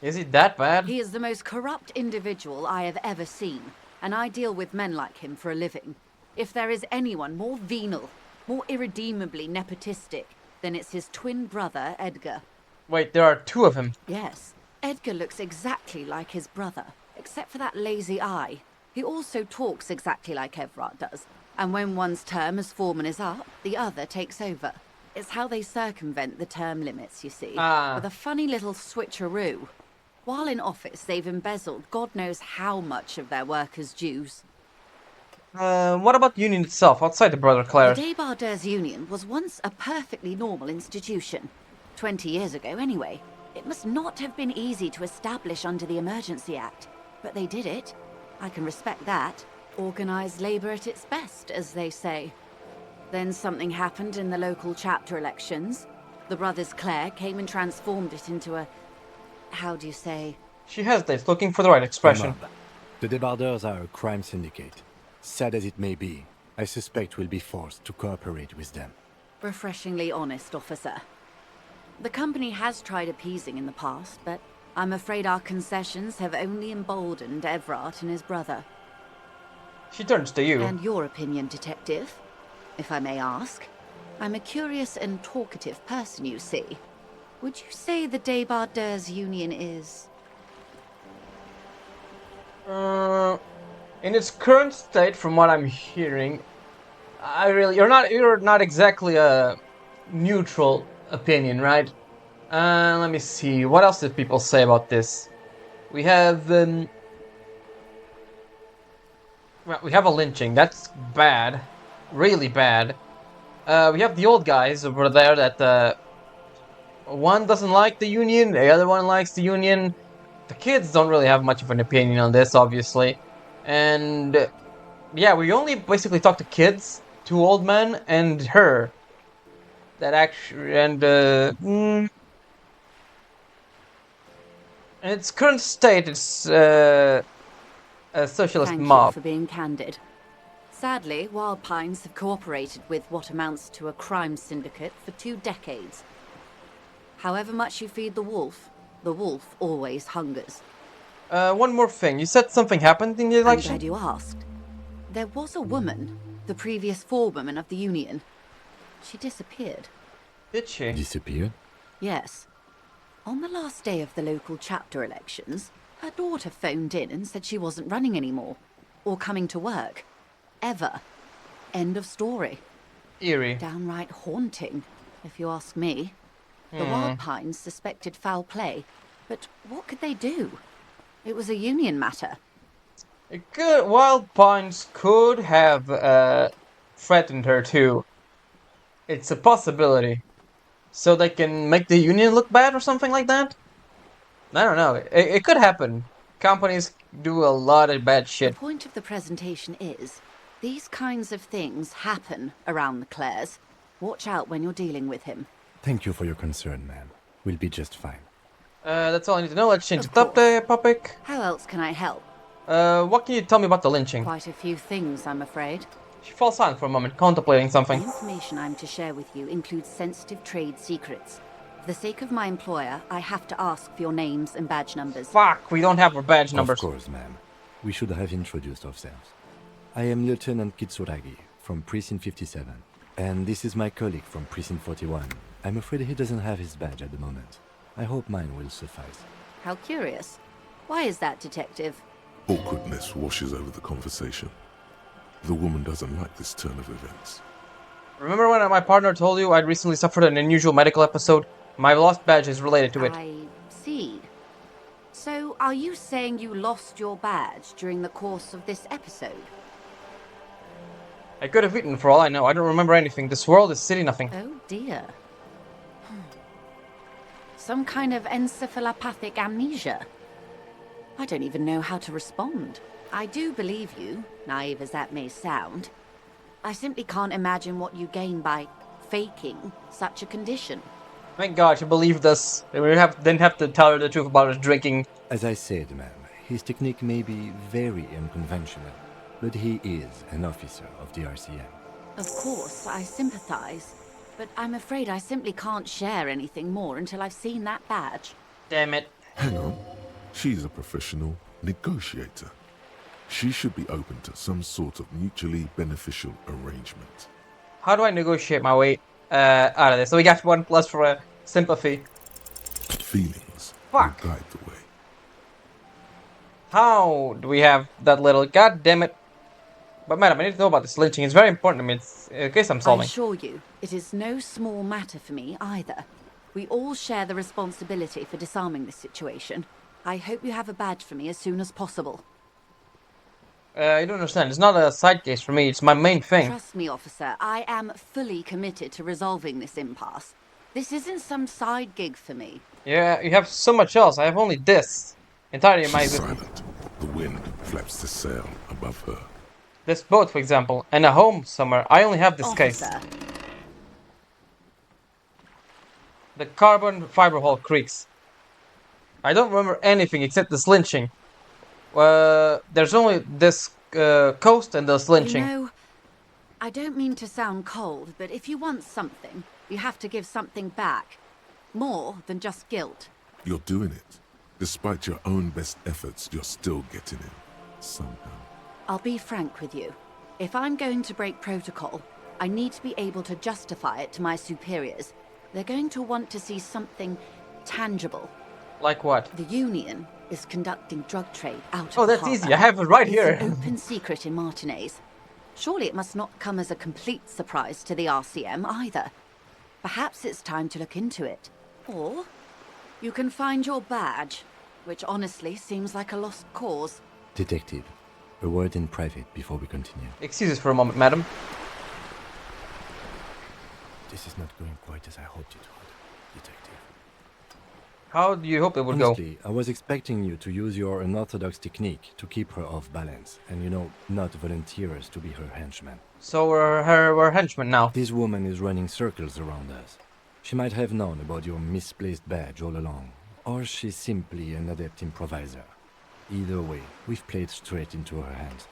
Is he that bad? He is the most corrupt individual I have ever seen, and I deal with men like him for a living. If there is anyone more venal, more irredeemably nepotistic, then it's his twin brother, Edgar. Wait, there are 2 of him. Yes, Edgar looks exactly like his brother, except for that lazy eye. He also talks exactly like Everard does, and when one's term as foreman is up, the other takes over. It's how they circumvent the term limits, you see, with a funny little switcheroo. While in office, they've embezzled God knows how much of their workers' dues. What about the union itself, outside the Brother Clare? The Debardeurs Union was once a perfectly normal institution. 20 years ago, anyway. It must not have been easy to establish under the Emergency Act, but they did it. I can respect that. Organised labour at its best, as they say. Then something happened in the local chapter elections. The brothers Clare came and transformed it into a... how do you say? She hesitates, looking for the right expression. The Debardeurs are a crime syndicate. Sad as it may be, I suspect we'll be forced to cooperate with them. Refreshingly honest, officer. The company has tried appeasing in the past, but I'm afraid our concessions have only emboldened Everard and his brother. She turns to you. And your opinion, detective, if I may ask? I'm a curious and talkative person, you see. Would you say the Debardeurs Union is... In its current state, from what I'm hearing, you're not exactly a neutral opinion, right? Let me see. What else did people say about this? We have well, we have a lynching. That's bad, really bad. We have the old guys over there that one doesn't like the union, the other one likes the union. the kids don't really have much of an opinion on this, obviously. And yeah, we only basically talk to kids, two old men, and her. That actually, and in its current state, it's a socialist Thank you mob. for being candid. Sadly, Wild Pines have cooperated with what amounts to a crime syndicate for 2 decades. However much you feed the wolf always hungers. One more thing. You said something happened in the I'm election? glad you asked. There was a woman, the previous forewoman of the union. She disappeared. Did she? Disappeared? Yes. On the last day of the local chapter elections, her daughter phoned in and said she wasn't running anymore. Or coming to work. Ever. End of story. Eerie. Downright haunting, if you ask me. The Wild Pines suspected foul play, but what could they do? It was a union matter. Wild Pines could have threatened her too. It's a possibility. So they can make the union look bad or something like that? I don't know. It could happen. Companies do a lot of bad shit. The point of the presentation is, these kinds of things happen around the Clares. Watch out when you're dealing with him. Thank you for your concern, ma'am. We'll be just fine. That's all I need to know. Let's change Of the topic. How else can I help? What can you tell me about the lynching? Quite a few things, I'm afraid. She falls silent for a moment, contemplating The something. information I'm to share with you includes sensitive trade secrets. For the sake of my employer, I have to ask for your names and badge numbers. Fuck, we don't have our badge numbers. Of course, ma'am. We should have introduced ourselves. I am Lieutenant Kitsuragi from Precinct 57. And this is my colleague from Precinct 41. I'm afraid he doesn't have his badge at the moment. I hope mine will suffice. How curious. Why is that, Detective? Awkwardness washes over the conversation. The woman doesn't like this turn of events. Remember when my partner told you I'd recently suffered an unusual medical episode? My lost badge is related to it. I see. So, are you saying you lost your badge during the course of this episode? I could have eaten for all I know. I don't remember anything. This world is city nothing. Oh dear. Some kind of encephalopathic amnesia. I don't even know how to respond. I do believe you, naive as that may sound. I simply can't imagine what you gain by faking such a condition. Thank God you believed us. We didn't have to tell her the truth about us drinking. As I said, ma'am, his technique may be very unconventional, but he is an officer of the RCM. Of course, I sympathize, but I'm afraid I simply can't share anything more until I've seen that badge. Damn it. Hang on. She's a professional negotiator. She should be open to some sort of mutually beneficial arrangement. How do I negotiate my way out of this? So we got 1+ for sympathy. Feelings Fuck. will guide the way. How do we have that little? God damn it. But madam, I need to know about this lynching. It's very important to me. It's a case I'm I solving. assure you, it is no small matter for me either. We all share the responsibility for disarming this situation. I hope you have a badge for me as soon as possible. You don't understand. It's not a side case for me. It's my main thing. Trust me, officer, I am fully committed to resolving this impasse. This isn't some side gig for me. Yeah, you have so much else. I have only this. Entirely in my She's silent. The wind flaps the sail above her. This boat, for example, and a home somewhere. I only have this case. Officer, The carbon fiber hull creaks. I don't remember anything except this lynching. There's only this coast and this lynching. you know, I don't mean to sound cold, but if you want something, you have to give something back. More than just guilt. You're doing it. Despite your own best efforts, you're still getting in. Somehow. I'll be frank with you. If I'm going to break protocol, I need to be able to justify it to my superiors. They're going to want to see something tangible. Like what? The Union is conducting drug trade out of Oh, the that's harbour. easy. I have it right It's here. an open secret in Martinez. Surely it must not come as a complete surprise to the RCM either. Perhaps it's time to look into it. Or you can find your badge, which honestly seems like a lost cause. Detective, a word in private before we continue. Excuse us for a moment, madam. This is not going quite as I hoped it would, Detective. How do you hope it would go? Honestly, I was expecting you to use your unorthodox technique to keep her off balance, and not volunteer us to be her henchmen. So we're henchmen now. This woman is running circles around us. She might have known about your misplaced badge all along, or she's simply an adept improviser. Either way, we've played straight into her hands.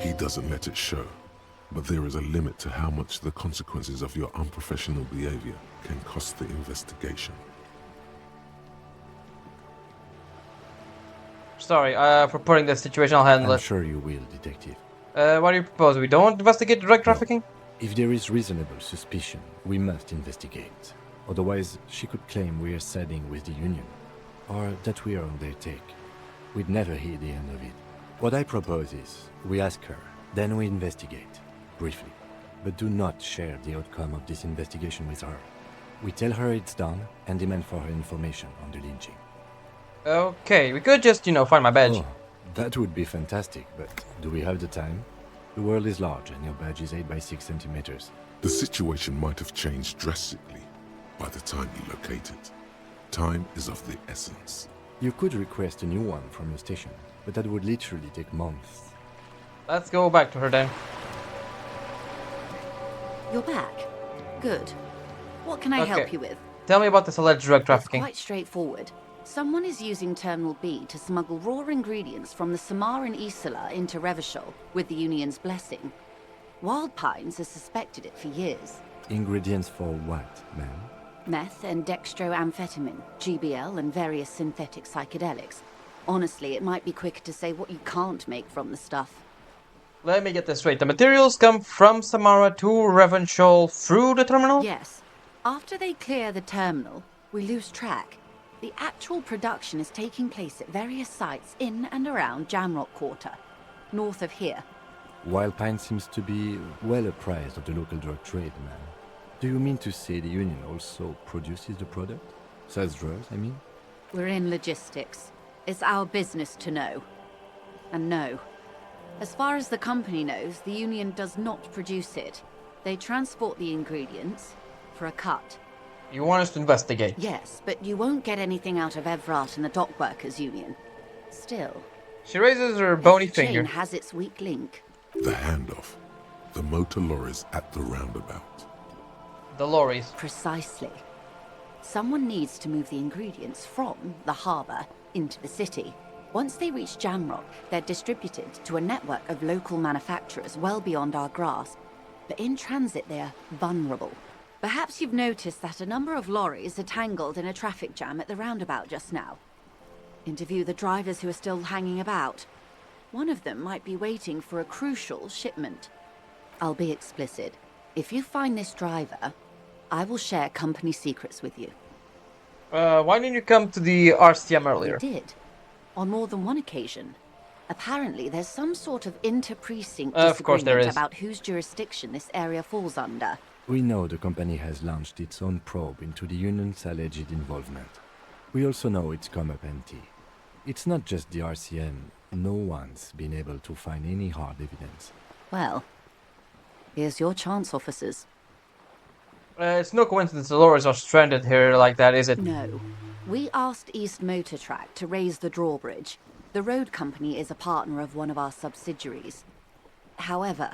He doesn't let it show, but there is a limit to how much the consequences of your unprofessional behavior can cost the investigation. Sorry, for putting this situation, I'll handle I'm it. sure you will, detective. What do you propose? We don't investigate drug trafficking? No. If there is reasonable suspicion, we must investigate. Otherwise, she could claim we are siding with the Union, or that we are on their take. We'd never hear the end of it. What I propose is, we ask her, then we investigate, briefly. But do not share the outcome of this investigation with her. We tell her it's done, and demand for her information on the lynching. Okay, we could just, find my badge. Oh, that would be fantastic, but do we have the time? The world is large, and your badge is 8 by 6 centimeters. The situation might have changed drastically by the time you locate it. Time is of the essence. You could request a new one from the station, but that would literally take months. Let's go back to her then. You're back. Good. What can I help you with? Tell me about this alleged drug trafficking. It's quite straightforward. Someone is using Terminal B to smuggle raw ingredients from the Samaran Isola into Revachol with the Union's blessing. Wild Pines has suspected it for years. Ingredients for what, ma'am? Meth and dextroamphetamine, GBL, and various synthetic psychedelics. Honestly, it might be quicker to say what you can't make from the stuff. Let me get this straight. The materials come from Samara to Revachol through the terminal? Yes. After they clear the terminal, we lose track. The actual production is taking place at various sites in and around Jamrock Quarter, north of here. Wild Pine seems to be well apprised of the local drug trade, ma'am. Do you mean to say the Union also produces the product? Sells drugs, I mean? We're in logistics. It's our business to know. And no. As far as the company knows, the Union does not produce it. They transport the ingredients for a cut. You want us to investigate? Yes, but you won't get anything out of Evrat and the Dock Workers Union. Still. She raises her bony every finger. chain has its weak link. The handoff. The motor lorries at the roundabout. The lorries. Precisely. Someone needs to move the ingredients from the harbour into the city. Once they reach Jamrock, they're distributed to a network of local manufacturers well beyond our grasp. But in transit, they're vulnerable. Perhaps you've noticed that a number of lorries are tangled in a traffic jam at the roundabout just now. Interview the drivers who are still hanging about. One of them might be waiting for a crucial shipment. I'll be explicit. If you find this driver, I will share company secrets with you. Why didn't you come to the RCM earlier? I did. On more than one occasion. Apparently, there's some sort of inter-precinct Of course there disagreement is. about whose jurisdiction this area falls under. We know the company has launched its own probe into the Union's alleged involvement. We also know it's come up empty. It's not just the RCM. No one's been able to find any hard evidence. Well, here's your chance, officers. It's no coincidence the lorries are stranded here like that, is it? No. We asked East Motor Track to raise the drawbridge. The road company is a partner of one of our subsidiaries. However,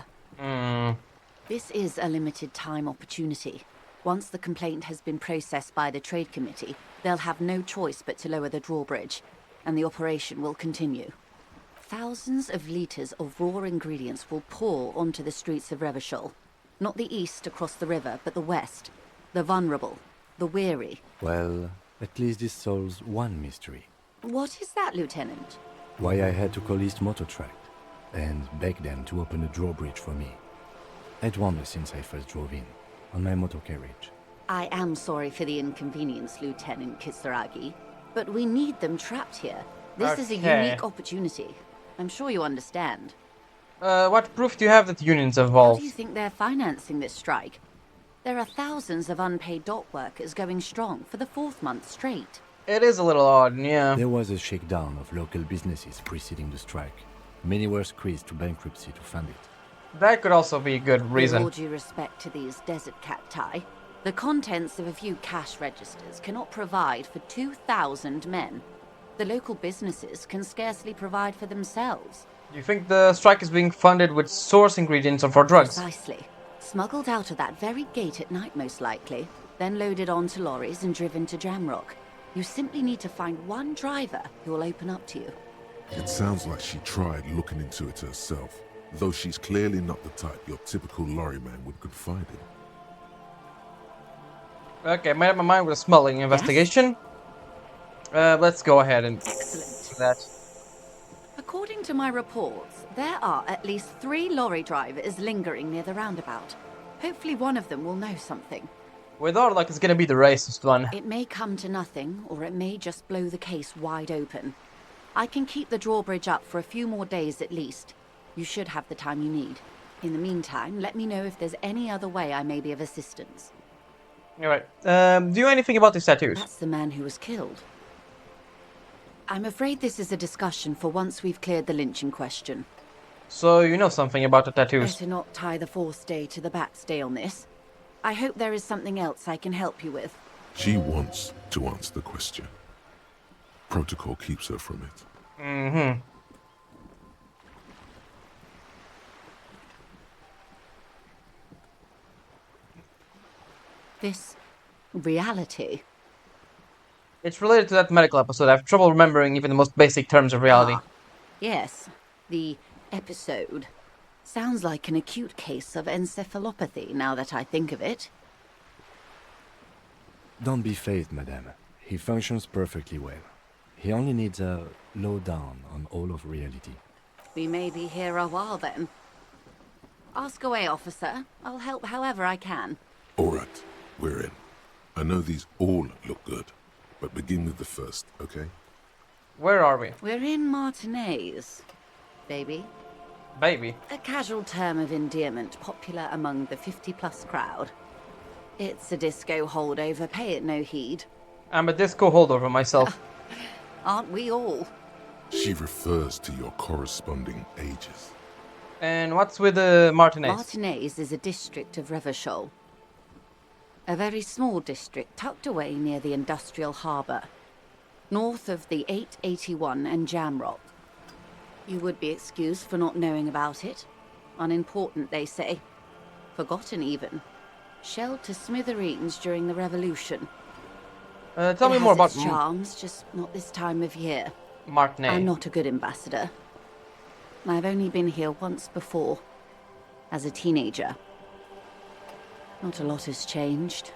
this is a limited time opportunity. Once the complaint has been processed by the Trade Committee, they'll have no choice but to lower the drawbridge, and the operation will continue. Thousands of litres of raw ingredients will pour onto the streets of Revachol. Not the east across the river, but the west. The vulnerable. The weary. Well, at least this solves one mystery. What is that, Lieutenant? Why I had to call East Motor Track and beg them to open a drawbridge for me. I'd wondered since I first drove in, on my motor carriage. I am sorry for the inconvenience, Lieutenant Kisaragi, but we need them trapped here. This is a unique opportunity. I'm sure you understand. What proof do you have that the Union's How involved? do you think they're financing this strike? There are thousands of unpaid dock workers going strong for the 4th month straight. It is a little odd, yeah. There was a shakedown of local businesses preceding the strike. Many were squeezed to bankruptcy to fund it. That could also be a good With reason. all due respect to these desert cacti, The contents of a few cash registers cannot provide for 2,000 men. The local businesses can scarcely provide for themselves. You think the strike is being funded with source ingredients for drugs? Precisely. Smuggled out of that very gate at night, most likely, then loaded onto lorries and driven to Jamrock. You simply need to find one driver who will open up to you. It sounds like she tried looking into it herself, though she's clearly not the type your typical lorryman would confide in. Okay, made up my mind with a smuggling investigation. Let's go ahead and do that. According to my reports, there are at least 3 lorry drivers lingering near the roundabout. Hopefully one of them will know something. We thought like it's gonna be the racist one. It may come to nothing, or it may just blow the case wide open. I can keep the drawbridge up for a few more days at least. You should have the time you need. In the meantime, let me know if there's any other way I may be of assistance. Alright, do you know anything about these tattoos? That's the man who was killed. I'm afraid this is a discussion for once we've cleared the lynching question. So you know something about the tattoos? Better not tie the forestay to the backstay on this. I hope there is something else I can help you with. She wants to answer the question. Protocol keeps her from it. Mm-hmm. This reality. It's related to that medical episode. I have trouble remembering even the most basic terms of reality. Yes, the episode. Sounds like an acute case of encephalopathy, now that I think of it. Don't be phased, madame. He functions perfectly well. He only needs a lowdown on all of reality. We may be here a while then. Ask away, officer. I'll help however I can. All right, we're in. I know these all look good, but begin with the first, okay? Where are we? We're in Martinez, baby. Baby? A casual term of endearment popular among the 50-plus crowd. It's a disco holdover, pay it no heed. I'm a disco holdover myself. Aren't we all? She refers to your corresponding ages. And what's with the Martinez? Martinez is a district of Revachol. A very small district tucked away near the industrial harbour, north of the 881 and Jamrock. You would be excused for not knowing about it. Unimportant, they say. Forgotten, even. Shelled to smithereens during the Revolution. Tell me more about charms, just not this time of year. Martinez. I'm not a good ambassador. I've only been here once before, as a teenager. Not a lot has changed.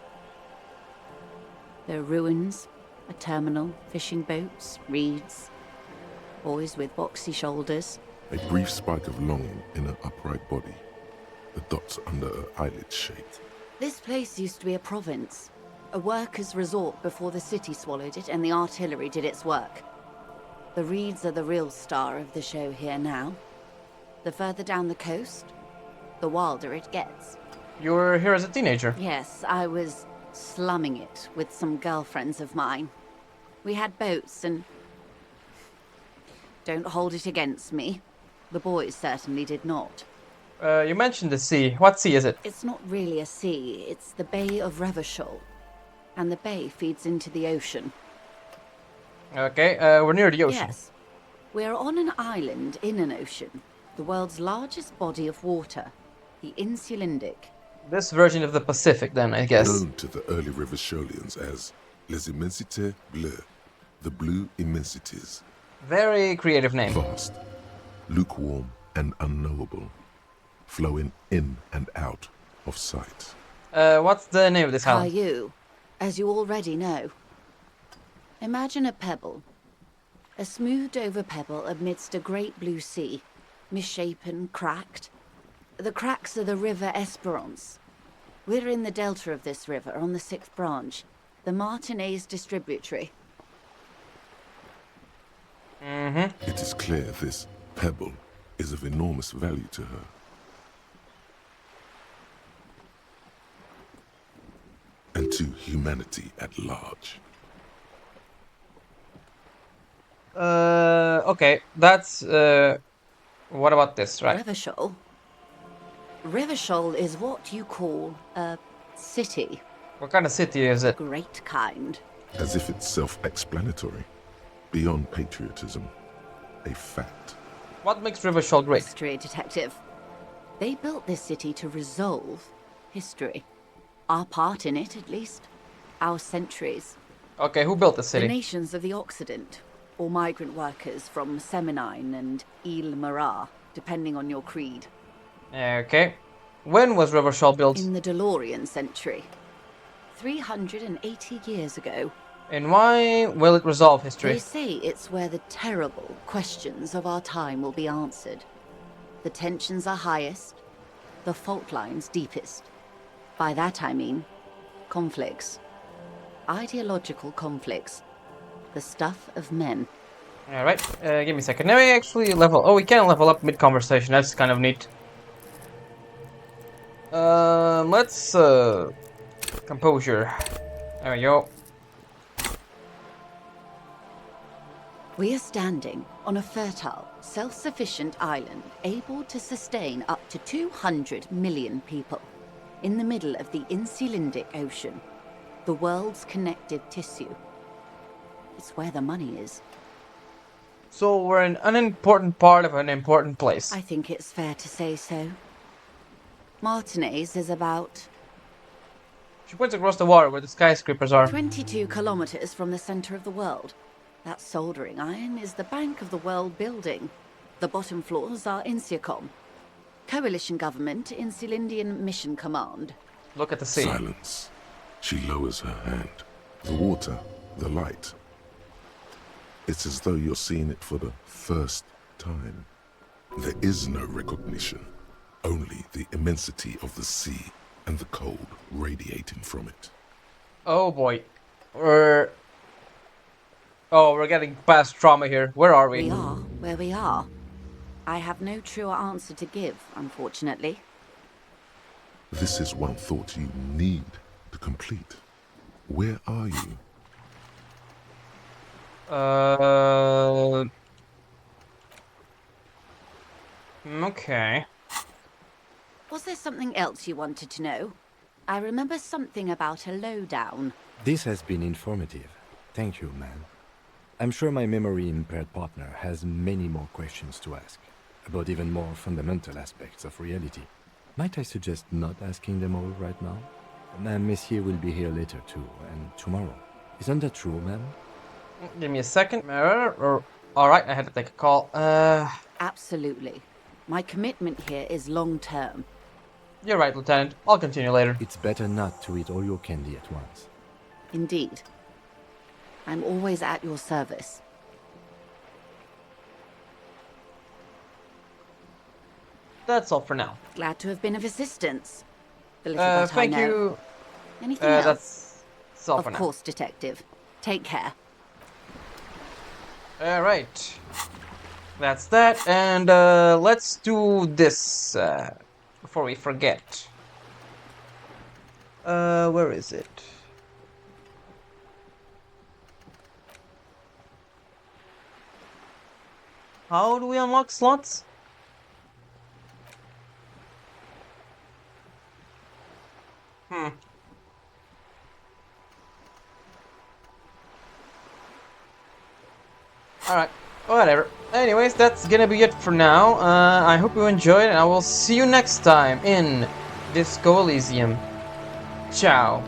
There are ruins, a terminal, fishing boats, reeds, boys with boxy shoulders. A brief spike of longing in her upright body, the dots under her eyelids shaped. This place used to be a province, a workers' resort before the city swallowed it and the artillery did its work. The reeds are the real star of the show here now. The further down the coast, the wilder it gets. You were here as a teenager? Yes, I was slumming it with some girlfriends of mine. We had boats and... Don't hold it against me. The boys certainly did not. You mentioned the sea. What sea is it? It's not really a sea, it's the Bay of Revachol. And the bay feeds into the ocean. Okay, we're near the ocean. Yes. We're on an island in an ocean. The world's largest body of water. The Insulindic. This version of the Pacific, then, I guess. Known to the early Revacholians as Les Immensités Bleues, the Blue Immensities. Very creative name. Vast, lukewarm, and unknowable, flowing in and out of sight. What's the name of this island? Caillou, as you already know. Imagine a pebble. A smoothed over pebble amidst a great blue sea, misshapen, cracked. The cracks are the River Esperance. We're in the delta of this river, on the 6th branch, the Martinez distributary. Mm-hmm. It is clear this pebble is of enormous value to her. And to humanity at large. Okay, that's, what about this, right? Revachol? Revachol is what you call a city. What kind of city is it? Great kind. As if it's self-explanatory. Beyond patriotism. A fact. What makes Rivershaw great? History detective. They built this city to resolve history. Our part in it, at least. Our centuries. Okay, who built the The city? nations of the Occident, or migrant workers from Seminine and Ile Marat, depending on your creed. Okay. When was Rivershaw built? In the DeLorean century. 380 years ago. And why will it resolve history? They say it's where the terrible questions of our time will be answered. The tensions are highest, the fault lines deepest. By that I mean conflicts. Ideological conflicts. The stuff of men. Alright, give me a second. Now we actually level... Oh, we can level up mid-conversation. That's kind of neat. Let's, composure. There we go. We are standing on a fertile, self-sufficient island able to sustain up to 200 million people in the middle of the Insulindic Ocean, the world's connective tissue. It's where the money is. So we're an unimportant part of an important place. I think it's fair to say so. Martinez is about She points across the water where the skyscrapers are. 22 kilometers from the center of the world. That soldering iron is the bank of the world building. The bottom floors are Insiacom. Coalition government, Insulindian Mission Command. Look at the sea. Silence. She lowers her hand. The water, the light. It's as though you're seeing it for the first time. There is no recognition. Only the immensity of the sea and the cold radiating from it. Oh boy. We're getting past trauma here. Where are we? We are where we are. I have no truer answer to give, unfortunately. This is one thought you need to complete. Where are you? Okay. Was there something else you wanted to know? I remember something about a lowdown. This has been informative. Thank you, man. I'm sure my memory-impaired partner has many more questions to ask, about even more fundamental aspects of reality. Might I suggest not asking them all right now? Messier will be here later too, and tomorrow. Isn't that true, ma'am? Give me a second. Alright, I had to take a call. Absolutely. My commitment here is long-term. You're right, Lieutenant. I'll continue later. It's better not to eat all your candy at once. Indeed. I'm always at your service. That's all for now. Glad to have been of assistance. The little that thank I know. you. Anything else? That's all of for now. course, Detective. Take care. Alright. That's that, and let's do this before we forget. Where is it? How do we unlock slots? Alright, whatever. Anyways, that's gonna be it for now. I hope you enjoyed, and I will see you next time in Disco Elysium. Ciao.